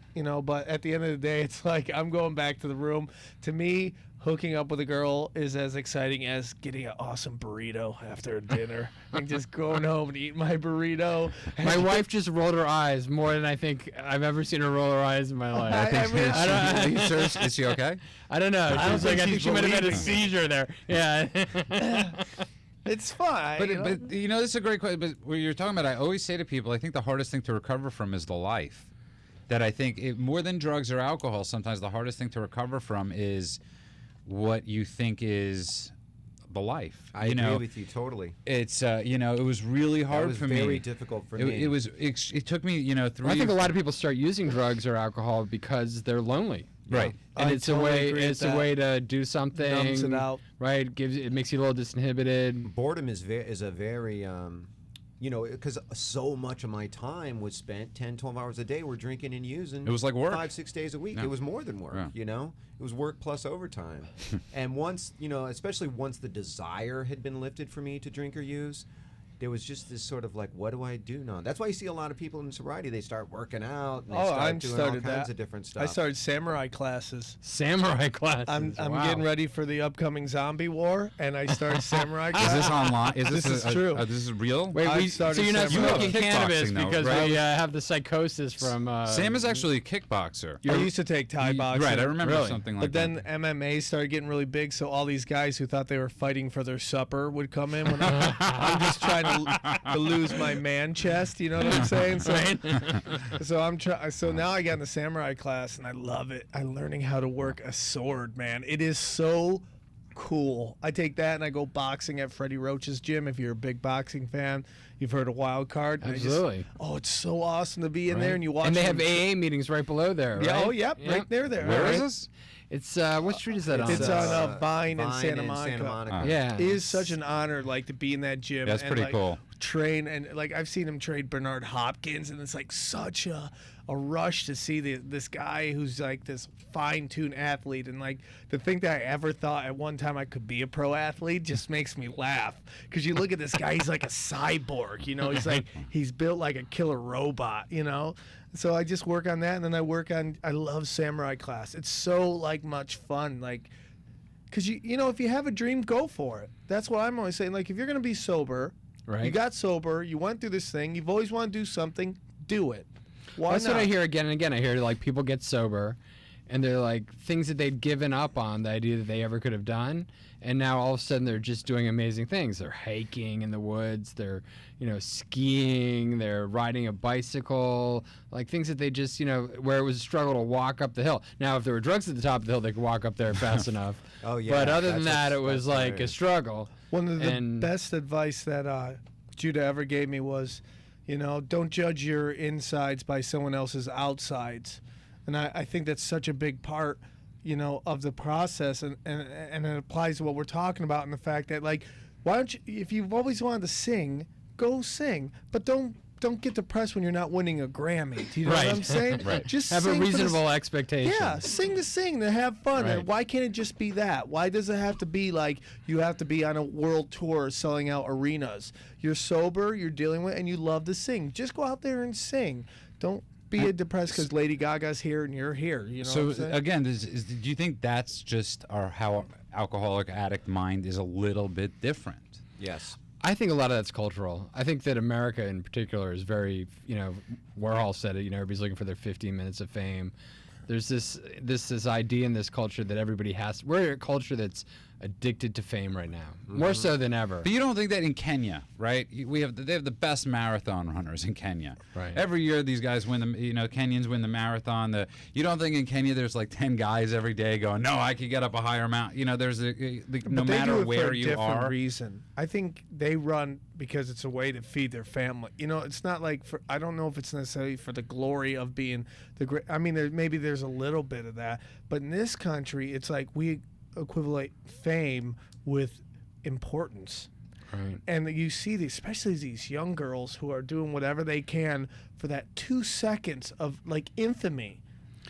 but at the end of the day, it's like I'm going back to the room. To me, hooking up with a girl is as exciting as getting an awesome burrito after dinner and just going home and eating my burrito. My wife just rolled her eyes more than I think I've ever seen her roll her eyes in my life. Is she okay? I don't know. I don't She's like, think I think she's she might have had a believing me. seizure there. Yeah. It's fun. But this is a great question. But what you're talking about, I always say to people, I think the hardest thing to recover from is the life. That I think more than drugs or alcohol, sometimes the hardest thing to recover from is what you think is the life. I agree with you totally. It's it was really hard That was for me. very difficult for me. It took me 3 I think a lot of people start using drugs or alcohol because they're lonely. Right. And I it's totally a way agree with it's a that. way to do something. Numbs it out. Right? It makes you a little disinhibited. Boredom is a very because so much of my time was spent 10, 12 hours a day. We're drinking and using. It was like work. 5-6 days a week. Yeah. It was more than work. Yeah. It was work plus overtime. And once especially once the desire had been lifted for me to drink or use, there was just this sort of like, what do I do now? That's why you see a lot of people in sobriety. They start working out. And they start doing all kinds of different stuff. I started samurai classes. Samurai classes. I'm Wow. getting ready for the upcoming zombie war, and I started samurai classes. Is this online? This is true. This is real? Wait, I so started you're not samurai. smoking You have cannabis kickboxing, though, because right? we have the psychosis from. Sam is actually a kickboxer. I used to take Thai boxing. Right, I remember Really? something like But then that. MMA started getting really big, so all these guys who thought they were fighting for their supper would come in. When I'm just trying to lose my man chest, you know what I'm saying? So now I got in the samurai class, and I love it. I'm learning how to work a sword, man. It is so cool. I take that and I go boxing at Freddie Roach's gym. If you're a big boxing fan, you've heard of Wild Card. And Absolutely. it's so awesome to be in there and you watch. And they have them- AA meetings right below there, right? Yeah, oh, yep, right there. Where right? is this? It's what street is that on? It's on Vine in Vine Santa and Monica. Yeah. It is such an honor, to be in that gym. That's and, pretty cool. Train and I've seen him train Bernard Hopkins, and it's like such a rush to see this guy who's like this fine-tuned athlete, and to think that I ever thought at one time I could be a pro athlete just makes me laugh. Because you look at this guy, he's like a cyborg, he's built like a killer robot, So I just work on that, and then I love samurai class. It's so much fun, because if you have a dream, go for it. That's what I'm always saying. If you're gonna be sober, Right. you got sober, you went through this thing, you've always wanted to do something, do it. Why That's not? what I hear again and again. I hear people get sober, and they're like things that they'd given up on the idea that they ever could have done, and now all of a sudden they're just doing amazing things. They're hiking in the woods, they're skiing, they're riding a bicycle, like things that they just where it was a struggle to walk up the hill. Now if there were drugs at the top of the hill, they could walk up there fast enough. Oh yeah. But other than that, it was like a struggle. One of the best advice that Judah ever gave me was, don't judge your insides by someone else's outsides. And I think that's such a big part, of the process. And it applies to what we're talking about, and the fact that, like, why don't you, if you've always wanted to sing, go sing. But don't get depressed when you're not winning a Grammy. Do you know what I'm saying? Right. Just have a reasonable expectation. Yeah, sing to have fun. Right. And why can't it just be that? Why does it have to be like you have to be on a world tour selling out arenas? You're sober, you're dealing with, and you love to sing. Just go out there and sing. Don't be depressed because Lady Gaga's here and you're here. So again, do you think that's just how alcoholic addict mind is a little bit different? Yes. I think a lot of that's cultural. I think that America in particular is very, Warhol said it, everybody's looking for their 15 minutes of fame. There's this idea in this culture that everybody has. We're a culture that's addicted to fame right now, more so than ever. But you don't think that in Kenya, right? They have the best marathon runners in Kenya. Right. Every year these guys win the, Kenyans win the marathon. You don't think in Kenya there's like 10 guys every day going, no, I could get up a higher mountain. There's no matter where you are. Reason. I think they run because it's a way to feed their family. It's not like I don't know if it's necessarily for the glory of being the great. I mean, maybe there's a little bit of that, but in this country, it's like we equivalent fame with importance. Right. And you see especially these young girls who are doing whatever they can for that 2 seconds of like infamy.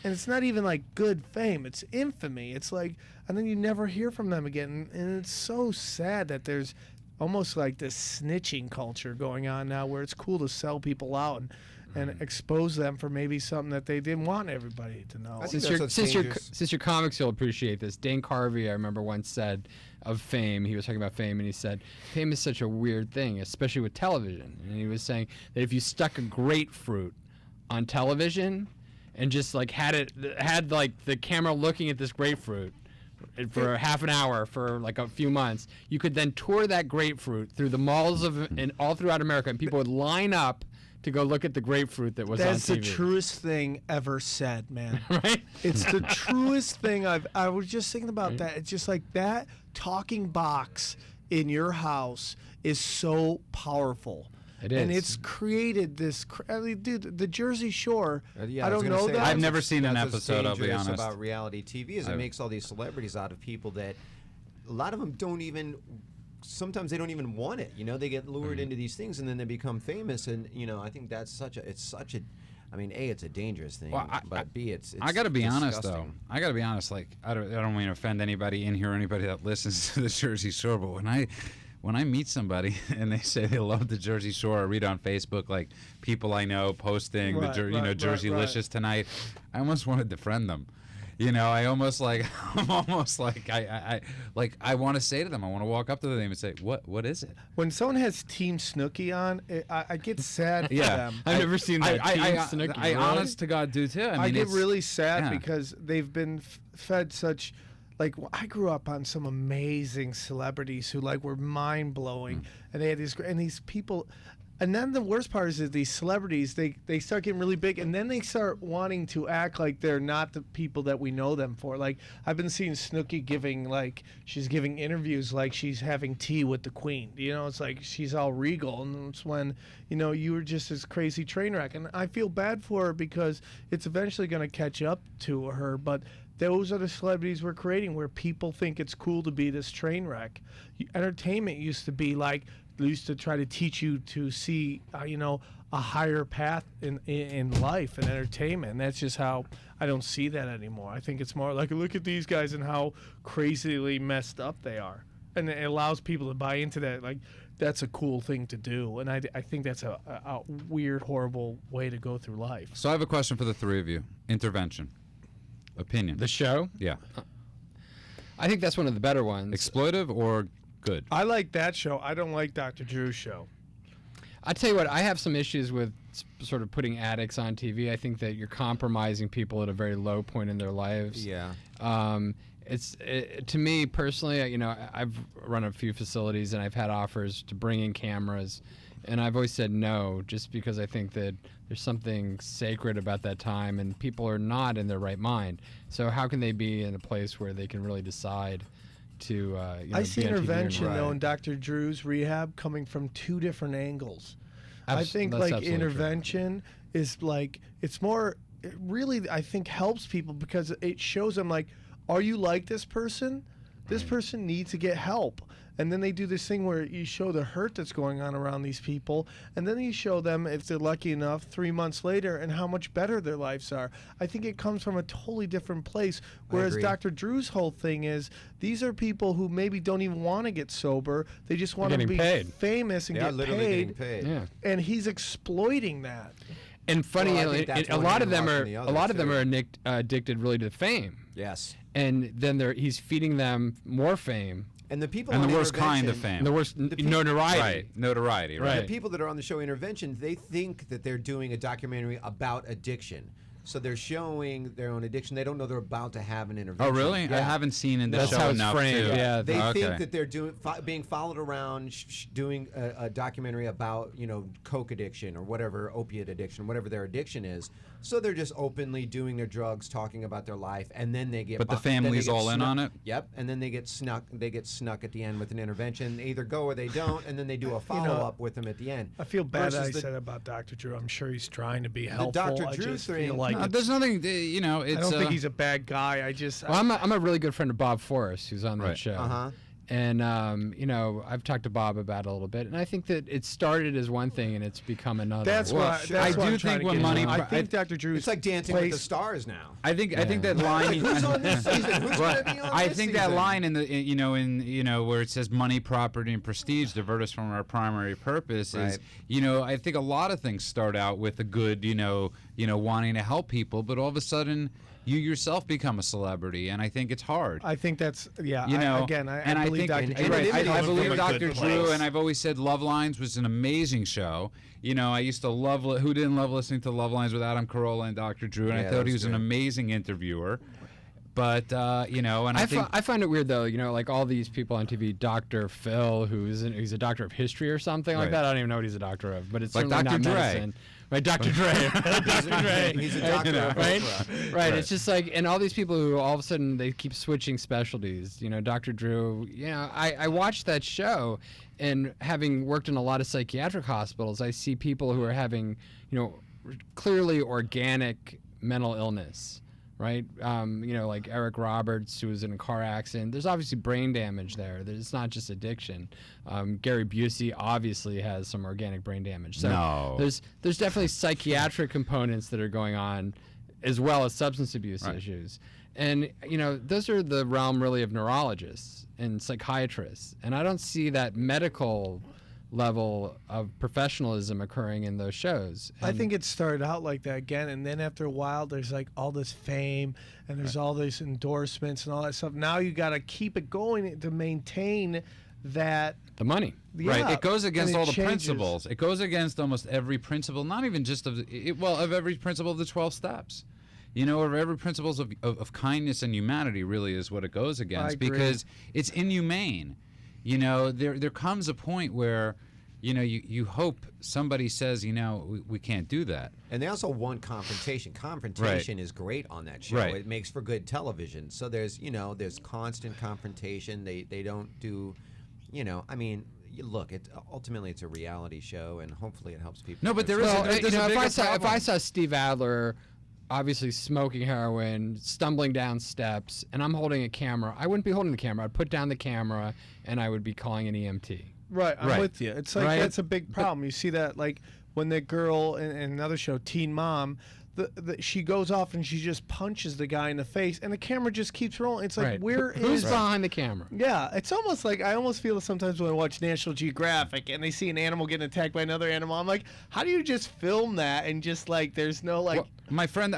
And it's not even like good fame, it's infamy. It's like, and then you never hear from them again. And it's so sad that there's almost like this snitching culture going on now where it's cool to sell people out and expose them for maybe something that they didn't want everybody to know. Since you're comics, you'll appreciate this. Dane Carvey, I remember, once said of fame, he was talking about fame, and he said, fame is such a weird thing, especially with television. And he was saying that if you stuck a grapefruit on television and just like had like the camera looking at this grapefruit for half an hour for like a few months, you could then tour that grapefruit through the malls and all throughout America, and people would line up to go look at the grapefruit that was on TV. That's the truest thing ever said, man. Right? It's the truest thing I was just thinking about that. It's just like that talking box in your house is so powerful. It is. And it's created this. I mean, dude, the Jersey Shore. Yeah, I don't know that. I've never seen an That's episode, I'll be dangerous honest. about reality TV is it makes all these celebrities out of people that a lot of them don't even. Sometimes they don't even want it. They get lured into these things and then they become famous. And I think that's such a. I mean, A, it's a dangerous thing, but B, it's I got to be disgusting. honest, though. I got to be honest. Like, I don't mean to offend anybody in here or anybody that listens to the Jersey Shore, but when I meet somebody and they say they love the Jersey Shore, I read on Facebook like people I know posting Jerseylicious tonight, I almost want to defriend them. I'm almost like I want to say to them, I want to walk up to them and say, what is it? When someone has Team Snooki on, I get sad for Yeah. them. I've never seen that. I honest to God do too. I get really sad because they've been fed such. Like, I grew up on some amazing celebrities who were mind blowing, and they had these people. And then the worst part is that these celebrities, they start getting really big, and then they start wanting to act like they're not the people that we know them for. Like, I've been seeing Snooki she's giving interviews like she's having tea with the Queen. It's like she's all regal, and it's when, you were just this crazy train wreck. And I feel bad for her because it's eventually going to catch up to her, but those are the celebrities we're creating where people think it's cool to be this train wreck. Entertainment used to be like, they used to try to teach you to see, a higher path in life and entertainment. And that's just how I don't see that anymore. I think it's more like, look at these guys and how crazily messed up they are. And it allows people to buy into that. Like, that's a cool thing to do. And I think that's a weird, horrible way to go through life. So I have a question for the three of you. Intervention. Opinion. The show? Yeah. I think that's one of the better ones. Exploitive or good? I like that show. I don't like Dr. Drew's show. I tell you what, I have some issues with sort of putting addicts on TV. I think that you're compromising people at a very low point in their lives. Yeah. To me personally, you know, I've run a few facilities and I've had offers to bring in cameras, and I've always said no, just because I think that there's something sacred about that time, and people are not in their right mind. So how can they be in a place where they can really decide to? You know, I see be on TV or intervention not? though in Dr. Drew's rehab coming from two different angles. I think That's like absolutely true. intervention is like it's more. It really, I think, helps people because it shows them like, are you like this person? This person needs to get help. And then they do this thing where you show the hurt that's going on around these people, and then you show them, if they're lucky enough, 3 months later, and how much better their lives are. I think it comes from a totally different place. Whereas agree. Dr. Drew's whole thing is, these are people who maybe don't even want to get sober. They just want to getting be paid. famous and They are get literally paid. getting paid. Yeah. And he's exploiting that. And funny, Well, I you think know, that's a one lot end of them lost are in the a other, lot of them too. are addicted really to fame, Yes. and then he's feeding them more fame And the people And on the worst kind of intervention- fame. and the worst people- notoriety. Right. Notoriety. Right. Right. The people that are on the show Intervention, they think that they're doing a documentary about addiction. So they're showing their own addiction. They don't know they're about to have an Oh, intervention. really? I Yeah. haven't seen in the That's show how it's enough framed, to. yeah. They Okay. think that they're being followed around, doing a documentary about, you know, coke addiction or whatever, opiate addiction, whatever their addiction is. So they're just openly doing their drugs, talking about their life, and then they get. But the then they family's get all in snuck- on it? Yep, and then they get snuck. They get snuck at the end with an intervention. They either go or they don't, and then they do a follow up with them at the end. I feel bad that I Versus the- said about Dr. Drew. I'm sure he's trying to be helpful. Dr. I Drew just thing- feel like No, it's- there's nothing. You know, it's. I don't think he's a bad guy. I just Well, I'm a really good friend of Bob Forrest, who's on that Right. show. Uh-huh. And you know, I've talked to Bob about it a little bit, and I think that it started as one thing and it's become another. that's Well, what I that's what do I'm trying think to when get money- at. I I- think Dr. Drew's It's like Dancing with the place- Stars now. I think that line. Who's on this season? Who's Well, going to be on I this think that season? line in where it says money, property, and prestige divert us from our primary purpose is, Right. you know, I think a lot of things start out with a good, wanting to help people, but all of a sudden you yourself become a celebrity, and I think it's hard. I think that's I believe think, Dr. and Drew. right, Anonymity I was believe from a Dr. good Drew, place. and I've always said Love Lines was an amazing show. You know, I used to love. Who didn't love listening to Love Lines with Adam Carolla and Dr. Drew? And Yeah, I that thought he was was an good. amazing interviewer. But and I think I find it weird though, you know, like all these people on TV, Dr. Phil, he's a doctor of history or something like Right. that. I don't even know what he's a doctor of, but it's Like certainly Dr. not Dre. medicine. Right, Dr. Dre. Dr. Dre. He's a doctor of right? Oprah. Right. It's just like, and all these people who all of a sudden they keep switching specialties. You know, Dr. Drew. You know, I watched that show, and having worked in a lot of psychiatric hospitals, I see people who are having, you know, clearly organic mental illness. Right, you know, like Eric Roberts, who was in a car accident. There's obviously brain damage there. It's not just addiction. Gary Busey obviously has some organic brain damage. So No. there's definitely psychiatric components that are going on, as well as substance abuse Right. issues. And you know, those are the realm really of neurologists and psychiatrists. And I don't see that medical level of professionalism occurring in those shows. I And- think it started out like that again, and then after a while, there's like all this fame, and there's all these endorsements and all that stuff. Now you got to keep it going to maintain that. the money. Right, Yeah, it goes against and it all the changes. principles. It goes against almost every principle, not even just of every principle of the 12 steps. You know, of every principles of kindness and humanity really is what it goes against, agree. because it's inhumane. You know, there comes a point where, you know, you hope somebody says, you know, we can't do that. And they also want confrontation. Confrontation is great on that show. Right. It makes for good television. So there's constant confrontation. They don't do, I mean, look, ultimately it's a reality show, and hopefully it helps people. No, but there is Well, there's you know, a if bigger I problem. saw Steve Adler obviously smoking heroin, stumbling down steps, and I'm holding a camera, I wouldn't be holding the camera. I'd put down the camera and I would be calling an EMT. Right, I'm Right. with you. It's like Right. that's a big problem. You see that like when the girl in another show, Teen Mom, she goes off and she just punches the guy in the face, and the camera just keeps rolling. It's like, who's behind the camera? Yeah, it's almost like I almost feel sometimes when I watch National Geographic and they see an animal getting attacked by another animal, I'm like, how do you just film that and just like there's no like. Well, my friend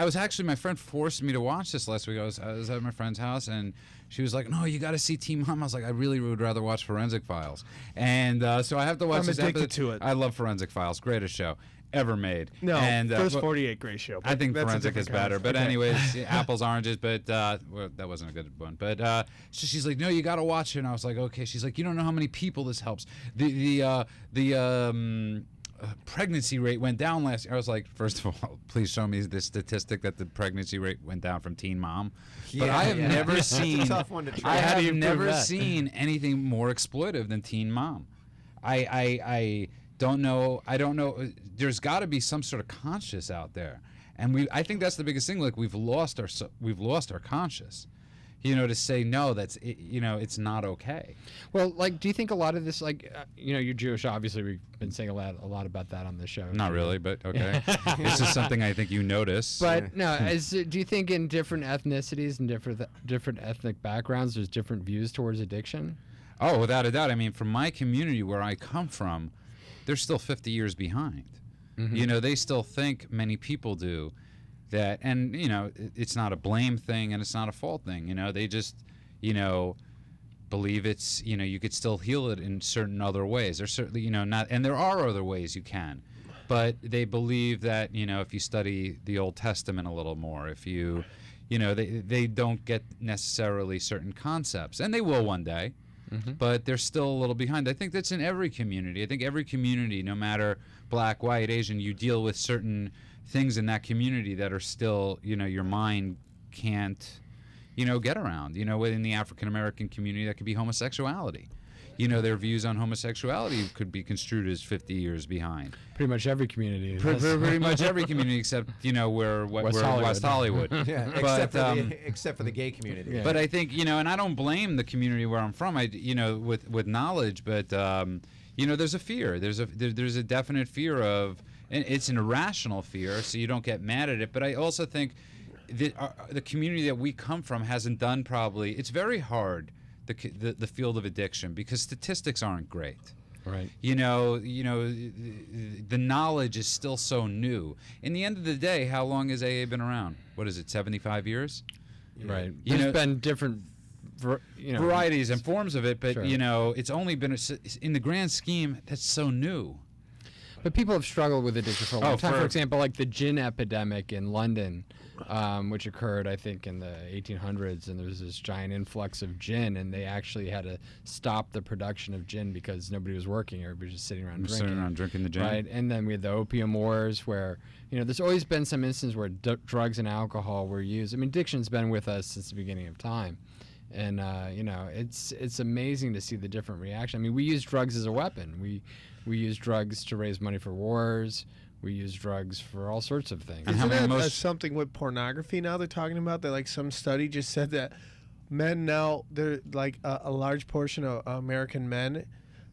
forced me to watch this last week. I was at my friend's house and she was like, "No, you got to see Teen Mom." I was like, "I really would rather watch Forensic Files," and so I have to watch. I'm addicted to it. I love Forensic Files, greatest show ever made. No, and, First 48, great show. I think that's Forensic is better. But okay. anyways, apples, oranges. But well, that wasn't a good one. But so she's like, "No, you got to watch it." And I was like, "Okay." She's like, "You don't know how many people this helps." The pregnancy rate went down last year. I was like, first of all, please show me the statistic that the pregnancy rate went down from Teen Mom. But I have never seen. It's a tough one to try. I How do you have prove never that? seen anything more exploitive than Teen Mom. I don't know. I don't know. There's got to be some sort of conscience out there, and I think that's the biggest thing. Like we've lost our conscience. To say no, it's not okay. Well, like, do you think a lot of this, like, you're Jewish, obviously, we've been saying a lot about that on the show. Not really, but okay. It's just something I think you notice. But no, do you think in different ethnicities and different ethnic backgrounds, there's different views towards addiction? Oh, without a doubt. I mean, from my community where I come from, they're still 50 years behind. Mm-hmm. They still think, many people do, that, and it's not a blame thing and it's not a fault thing. They just believe it's you could still heal it in certain other ways. There's certainly not, and there are other ways you can, but they believe that if you study the Old Testament a little more, if you they don't get necessarily certain concepts, and they will one day. Mm-hmm. But they're still a little behind. I think that's in every community. I think every community, no matter black, white, Asian, you deal with certain things in that community that are still, your mind can't, get around. Within the African American community, that could be homosexuality. Their views on homosexuality could be construed as 50 years behind. Pretty much every community. Pretty much every community except, we're West Hollywood. Yeah, except for the gay community. Yeah. But I think, and I don't blame the community where I'm from, with knowledge, but, there's a fear. There's a definite fear of, and it's an irrational fear, so you don't get mad at it. But I also think that the community that we come from hasn't done it's very hard, the field of addiction, because statistics aren't great. Right. The knowledge is still so new. In the end of the day, how long has AA been around? What is it, 75 years? Right. There's been different varieties and forms of it, but Sure. It's only been in the grand scheme, that's so new. But people have struggled with addiction for a long Oh, time. For for- example, like the gin epidemic in London, which occurred, I think, in the 1800s, and there was this giant influx of gin, and they actually had to stop the production of gin because nobody was working. Everybody was just sitting around drinking. The gin. Right, and then we had the opium wars, where there's always been some instance where drugs and alcohol were used. I mean, addiction's been with us since the beginning of time, and it's amazing to see the different reaction. I mean, we use drugs as a weapon. We use drugs to raise money for wars. We use drugs for all sorts of things. And how Isn't many that something with pornography now they're talking about? That like some study just said that men now, they're like a large portion of American men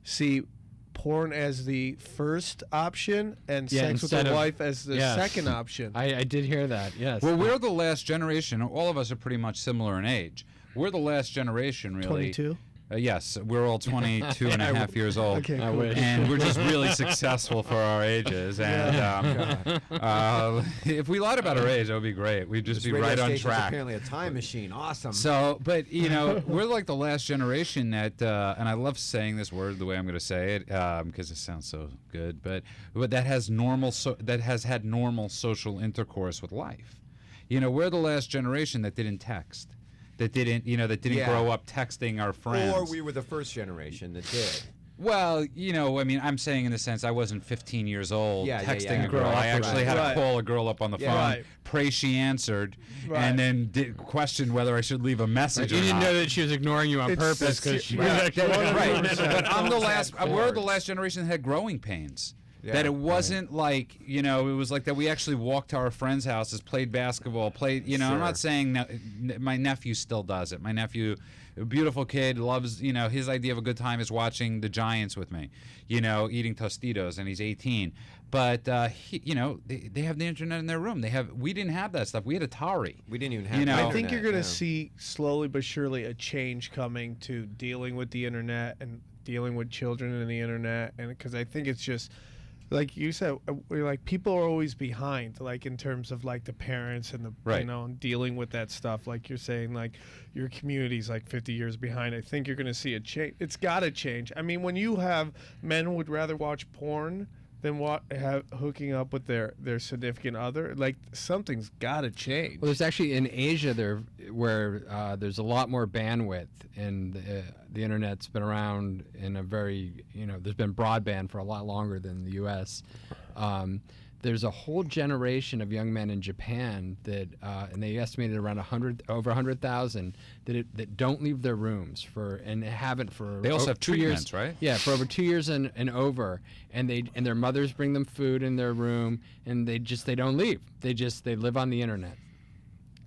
see porn as the first option and sex with instead their of- wife as the yes. second option. I did hear that, yes. Well, we're the last generation. All of us are pretty much similar in age. We're the last generation, really. 22? Yes, we're all 22 and a half years old. Okay, I cool. wish. And we're just really successful for our ages. And if we lied about our age, that would be great. We'd just This be radio right on station's track. apparently a time machine. Awesome. So, but we're like the last generation that, and I love saying this word the way I'm going to say it because it sounds so good, but that has had normal social intercourse with life. We're the last generation that didn't text, that didn't Yeah. grow up texting our friends. Or we were the first generation that did. Well, I mean, I'm saying in the sense I wasn't 15 years old texting a girl. Grow up I actually had right. to call a girl up on the Yeah. phone, Right. pray she answered, Right. and then question whether I should leave a message You or didn't not. know that she was ignoring you on It's- purpose because she was Right, actually right. But I'm the Contact last. We're the boards. last generation that had growing pains. Yeah, that it wasn't like it was like that. We actually walked to our friends' houses, played basketball, played. I'm Sure. not saying my nephew still does it. My nephew a beautiful kid, loves, his idea of a good time is watching the Giants with me, eating Tostitos, and he's 18. But they have the internet in their room. We didn't have that stuff. We had Atari. We didn't even have. I think you're going to see slowly but surely a change coming to dealing with the internet and dealing with children and the internet, and because I think it's just like you said, like people are always behind, like in terms of like the parents and the right. Dealing with that stuff. Like you're saying, like your community's like 50 years behind. I think you're going to see a change. It's got to change. I mean, when you have men who would rather watch porn than hooking up with their significant other, like something's got to change. Well, there's actually in Asia where there's a lot more bandwidth, and the internet's been around in a very, there's been broadband for a lot longer than the U.S. There's a whole generation of young men in Japan that, and they estimated around over 100,000 that don't leave their rooms and haven't for. They also have 2 years, treatments, right? Yeah, for over 2 years and over, and their mothers bring them food in their room, and they don't leave. They live on the internet.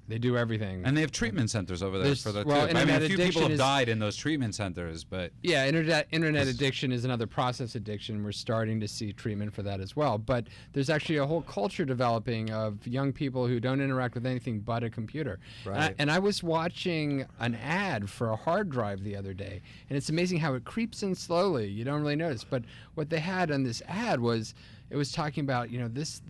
They do everything. And they have treatment centers over there for that too. Well, I mean, a few people have is, died in those treatment centers, but yeah, internet addiction is another process addiction. We're starting to see treatment for that as well. But there's actually a whole culture developing of young people who don't interact with anything but a computer. Right. And I was watching an ad for a hard drive the other day, and it's amazing how it creeps in slowly. You don't really notice, but what they had on this ad was it was talking about this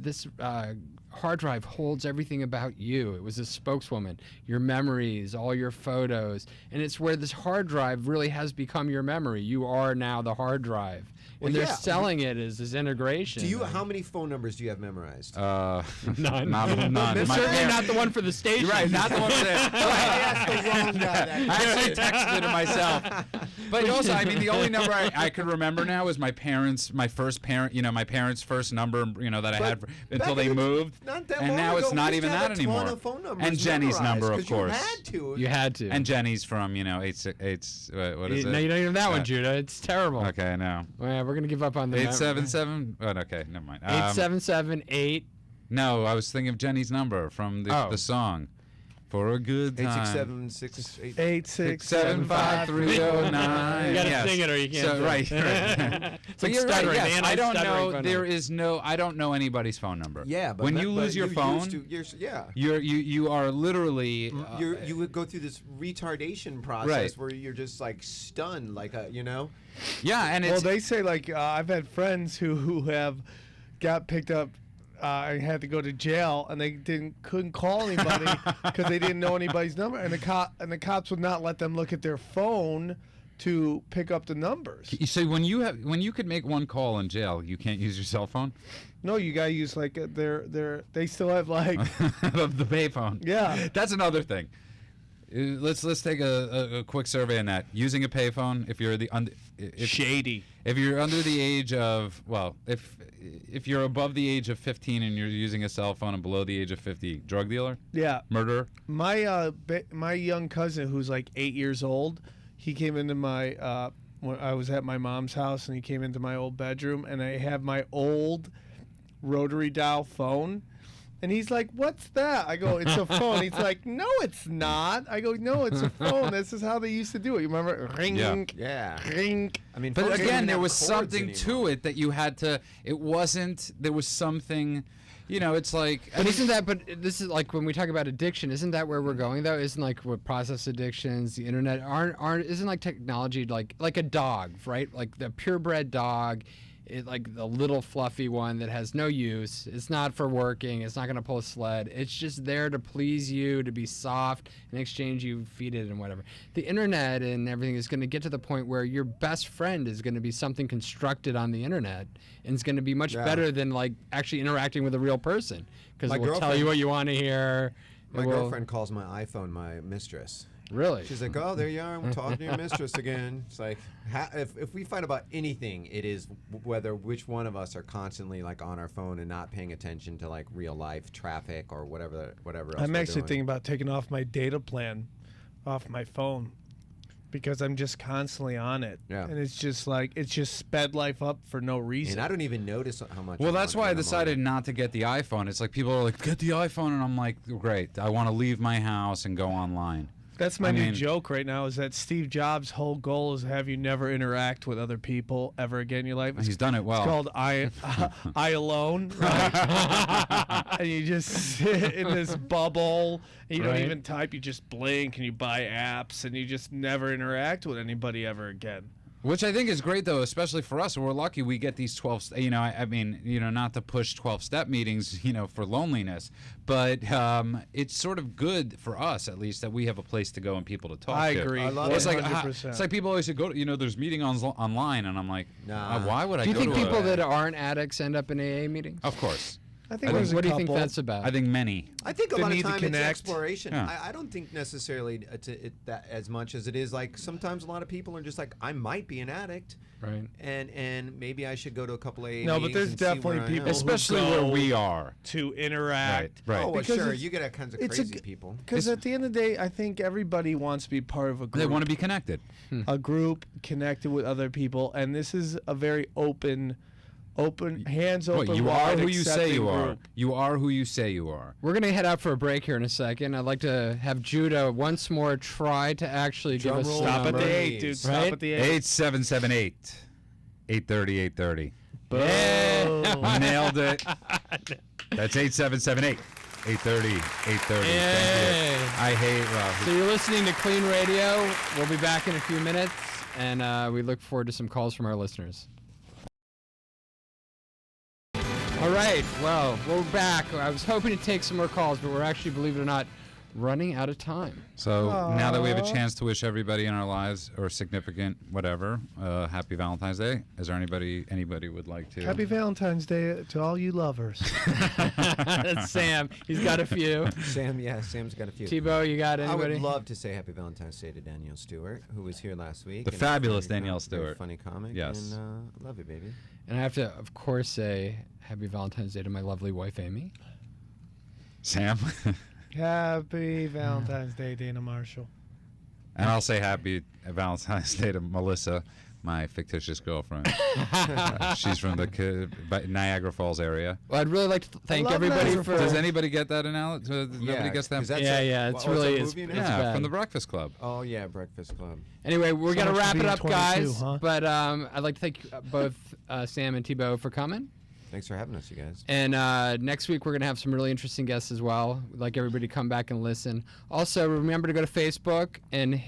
hard drive holds everything about you. It was a spokeswoman, your memories, all your photos, and it's where this hard drive really has become your memory. You are now the hard drive. Well, and they're yeah. selling it as this integration. How many phone numbers do you have memorized? none. Certainly not the one for the station. Right, not the one for the. I asked the wrong guy. I actually texted it myself. But also, I mean, the only number I could remember now is my parents' first first number, that I had until they moved. Not that and long now ago, it's not we used even to have that a ton anymore. of phone numbers And Jenny's number, of memorized, 'cause course. You had to. And Jenny's from, what is it? No, you don't even have that one, Judah. It's terrible. Okay, I know. Well, we're going to give up on the 877. Oh, okay, never mind. 877-8. No, I was thinking of Jenny's number from the song. For a good time. 867-6-8-6-7-5-3-0-9. You gotta sing it or you can't. So, right. So you're right. Yes, I don't know. I don't know anybody's phone number. Yeah, but when you lose your phone, you are literally you would go through this retardation process where you're just like stunned, like Yeah, and well, they say like I've had friends who have got picked up. I had to go to jail, and they couldn't call anybody because they didn't know anybody's number, and the cops would not let them look at their phone to pick up the numbers. So when you could make one call in jail, you can't use your cell phone. No, you gotta use like they still have like the payphone. Yeah, that's another thing. Let's take a quick survey on that. Using a payphone, if you're shady. If you're under the age of if you're above the age of 15 and you're using a cell phone and below the age of 50, drug dealer? Yeah. Murderer? My my young cousin who's like 8 years old, he came into my when I was at my mom's house, and he came into my old bedroom, and I have my old rotary dial phone. And he's like, "What's that?" I go, "It's a phone." He's like, "No, it's not." I go, "No, it's a phone. This is how they used to do it. You remember? Ring, yeah. ring." I mean, but again, there was cords something anymore. to it that you had to. It wasn't. There was something. It's like. But isn't that? But this is like when we talk about addiction. Isn't that where we're going though? Isn't like with process addictions, the internet aren't. Isn't like technology like a dog, right? Like the purebred dog. Like the little fluffy one that has no use. It's not for working. It's not going to pull a sled. It's just there to please you, to be soft. In exchange, you feed it and whatever. The internet and everything is going to get to the point where your best friend is going to be something constructed on the internet, and it's going to be much better than like actually interacting with a real person, because it will tell you what you want to hear. My girlfriend calls my iPhone my mistress. Really? She's like, "Oh, there you are. I'm talking to your mistress again." It's like, if we fight about anything, it is which one of us are constantly like on our phone and not paying attention to like real life traffic or whatever else. I'm actually thinking about taking off my data plan off my phone, because I'm just constantly on it. Yeah. And it's just sped life up for no reason. And I don't even notice how much. Well, that's why I decided not to get the iPhone. It's like people are like, "Get the iPhone," and I'm like, "Great, I want to leave my house and go online." That's my I new mean- joke right now. Is that Steve Jobs' whole goal is have you never interact with other people ever again in your life? He's done it well. It's called I Alone, right? And you just sit in this bubble. And you don't Right. even type. You just blink and you buy apps and you just never interact with anybody ever again. Which I think is great, though, especially for us. We're lucky we get these 12, I mean, not to push 12-step meetings, for loneliness, but it's sort of good for us, at least, that we have a place to go and people to talk I to. agree. I love It's like, 100%. it's like people always say, there's meetings online, and I'm like, Nah. why would I Do you go think to people a... that aren't addicts end up in AA meetings? Of course. I think I there's What a do you think couple. that's about? I think many. I think a The lot need of to time it's connect. exploration. Yeah. I don't think necessarily that as much as it is like sometimes a lot of people are just like, I might be an addict, Right. and maybe I should go to a couple of AA No, meetings but there's and see definitely where I people am. Especially go where we are. to interact. Right. Oh, well, Because sure, it's- you get all kinds of it's a crazy g- people. Because at the end of the day, I think everybody wants to be part of a group. They want to be connected. A group connected with other people, and this is a very open, hands open. You wide, are who you say accepting you are. group. You are who you say you are. We're going to head out for a break here in a second. I'd like to have Judah once more try to actually give us roll. the Stop at number. the 8, dude. Stop Right? at the 8. 8778 830 Yeah. Nailed it. That's 8778 830 830. Yay. Thank you. I hate So you're listening to Clean Radio. We'll be back in a few minutes, and we look forward to some calls from our listeners. All right, well, we're back. I was hoping to take some more calls, but we're actually, believe it or not, running out of time. So now that we have a chance to wish everybody in our lives or significant whatever, happy Valentine's Day. Is there anybody would like to? Happy Valentine's Day to all you lovers. That's Sam. He's got a few. Sam's got a few. Thibault, you got I anybody? would love to say Happy Valentine's Day to Danielle Stewart, who was here last week. The and fabulous very Danielle very Stewart. funny comic. Yes. And I love you, baby. And I have to, of course, say happy Valentine's Day to my lovely wife, Amy. Sam? Happy Valentine's Day, Dana Marshall. And I'll say happy Valentine's Day to Melissa, my fictitious girlfriend. She's from the Niagara Falls area. Well, I'd really like to thank love everybody Niagara for... Falls. Does anybody get that analogy? Nobody gets that? 'cause that's Yeah, it's a really... movie now? it's Yeah, bad. from the Breakfast Club. Oh yeah, Breakfast Club. Anyway, we're So going to much for wrap it being up, 22, guys. huh? But I'd like to thank both Sam and Thibault for coming. Thanks for having us, you guys. And next week, we're going to have some really interesting guests as well. We'd like everybody to come back and listen. Also, remember to go to Facebook and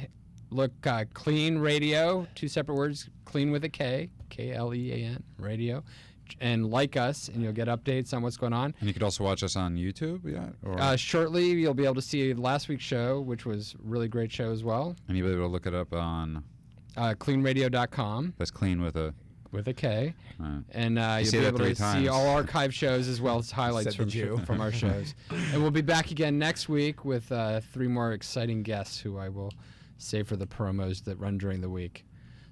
look Clean Radio, 2 separate words, Clean with a K, KLEAN, radio, and like us, and you'll get updates on what's going on. And you could also watch us on YouTube, yeah? Or, Shortly, you'll be able to see last week's show, which was a really great show as well. and you'll be able to look it up on... Cleanradio.com That's clean with a... with a K. Right. And you'll say be that able to 3 see times. all archive shows as well as highlights Said the Jew. from our shows. And we'll be back again next week with 3 more exciting guests who I will save for the promos that run during the week.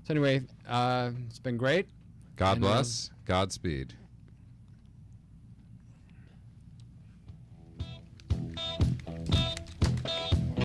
So anyway, it's been great. God And, bless. Godspeed.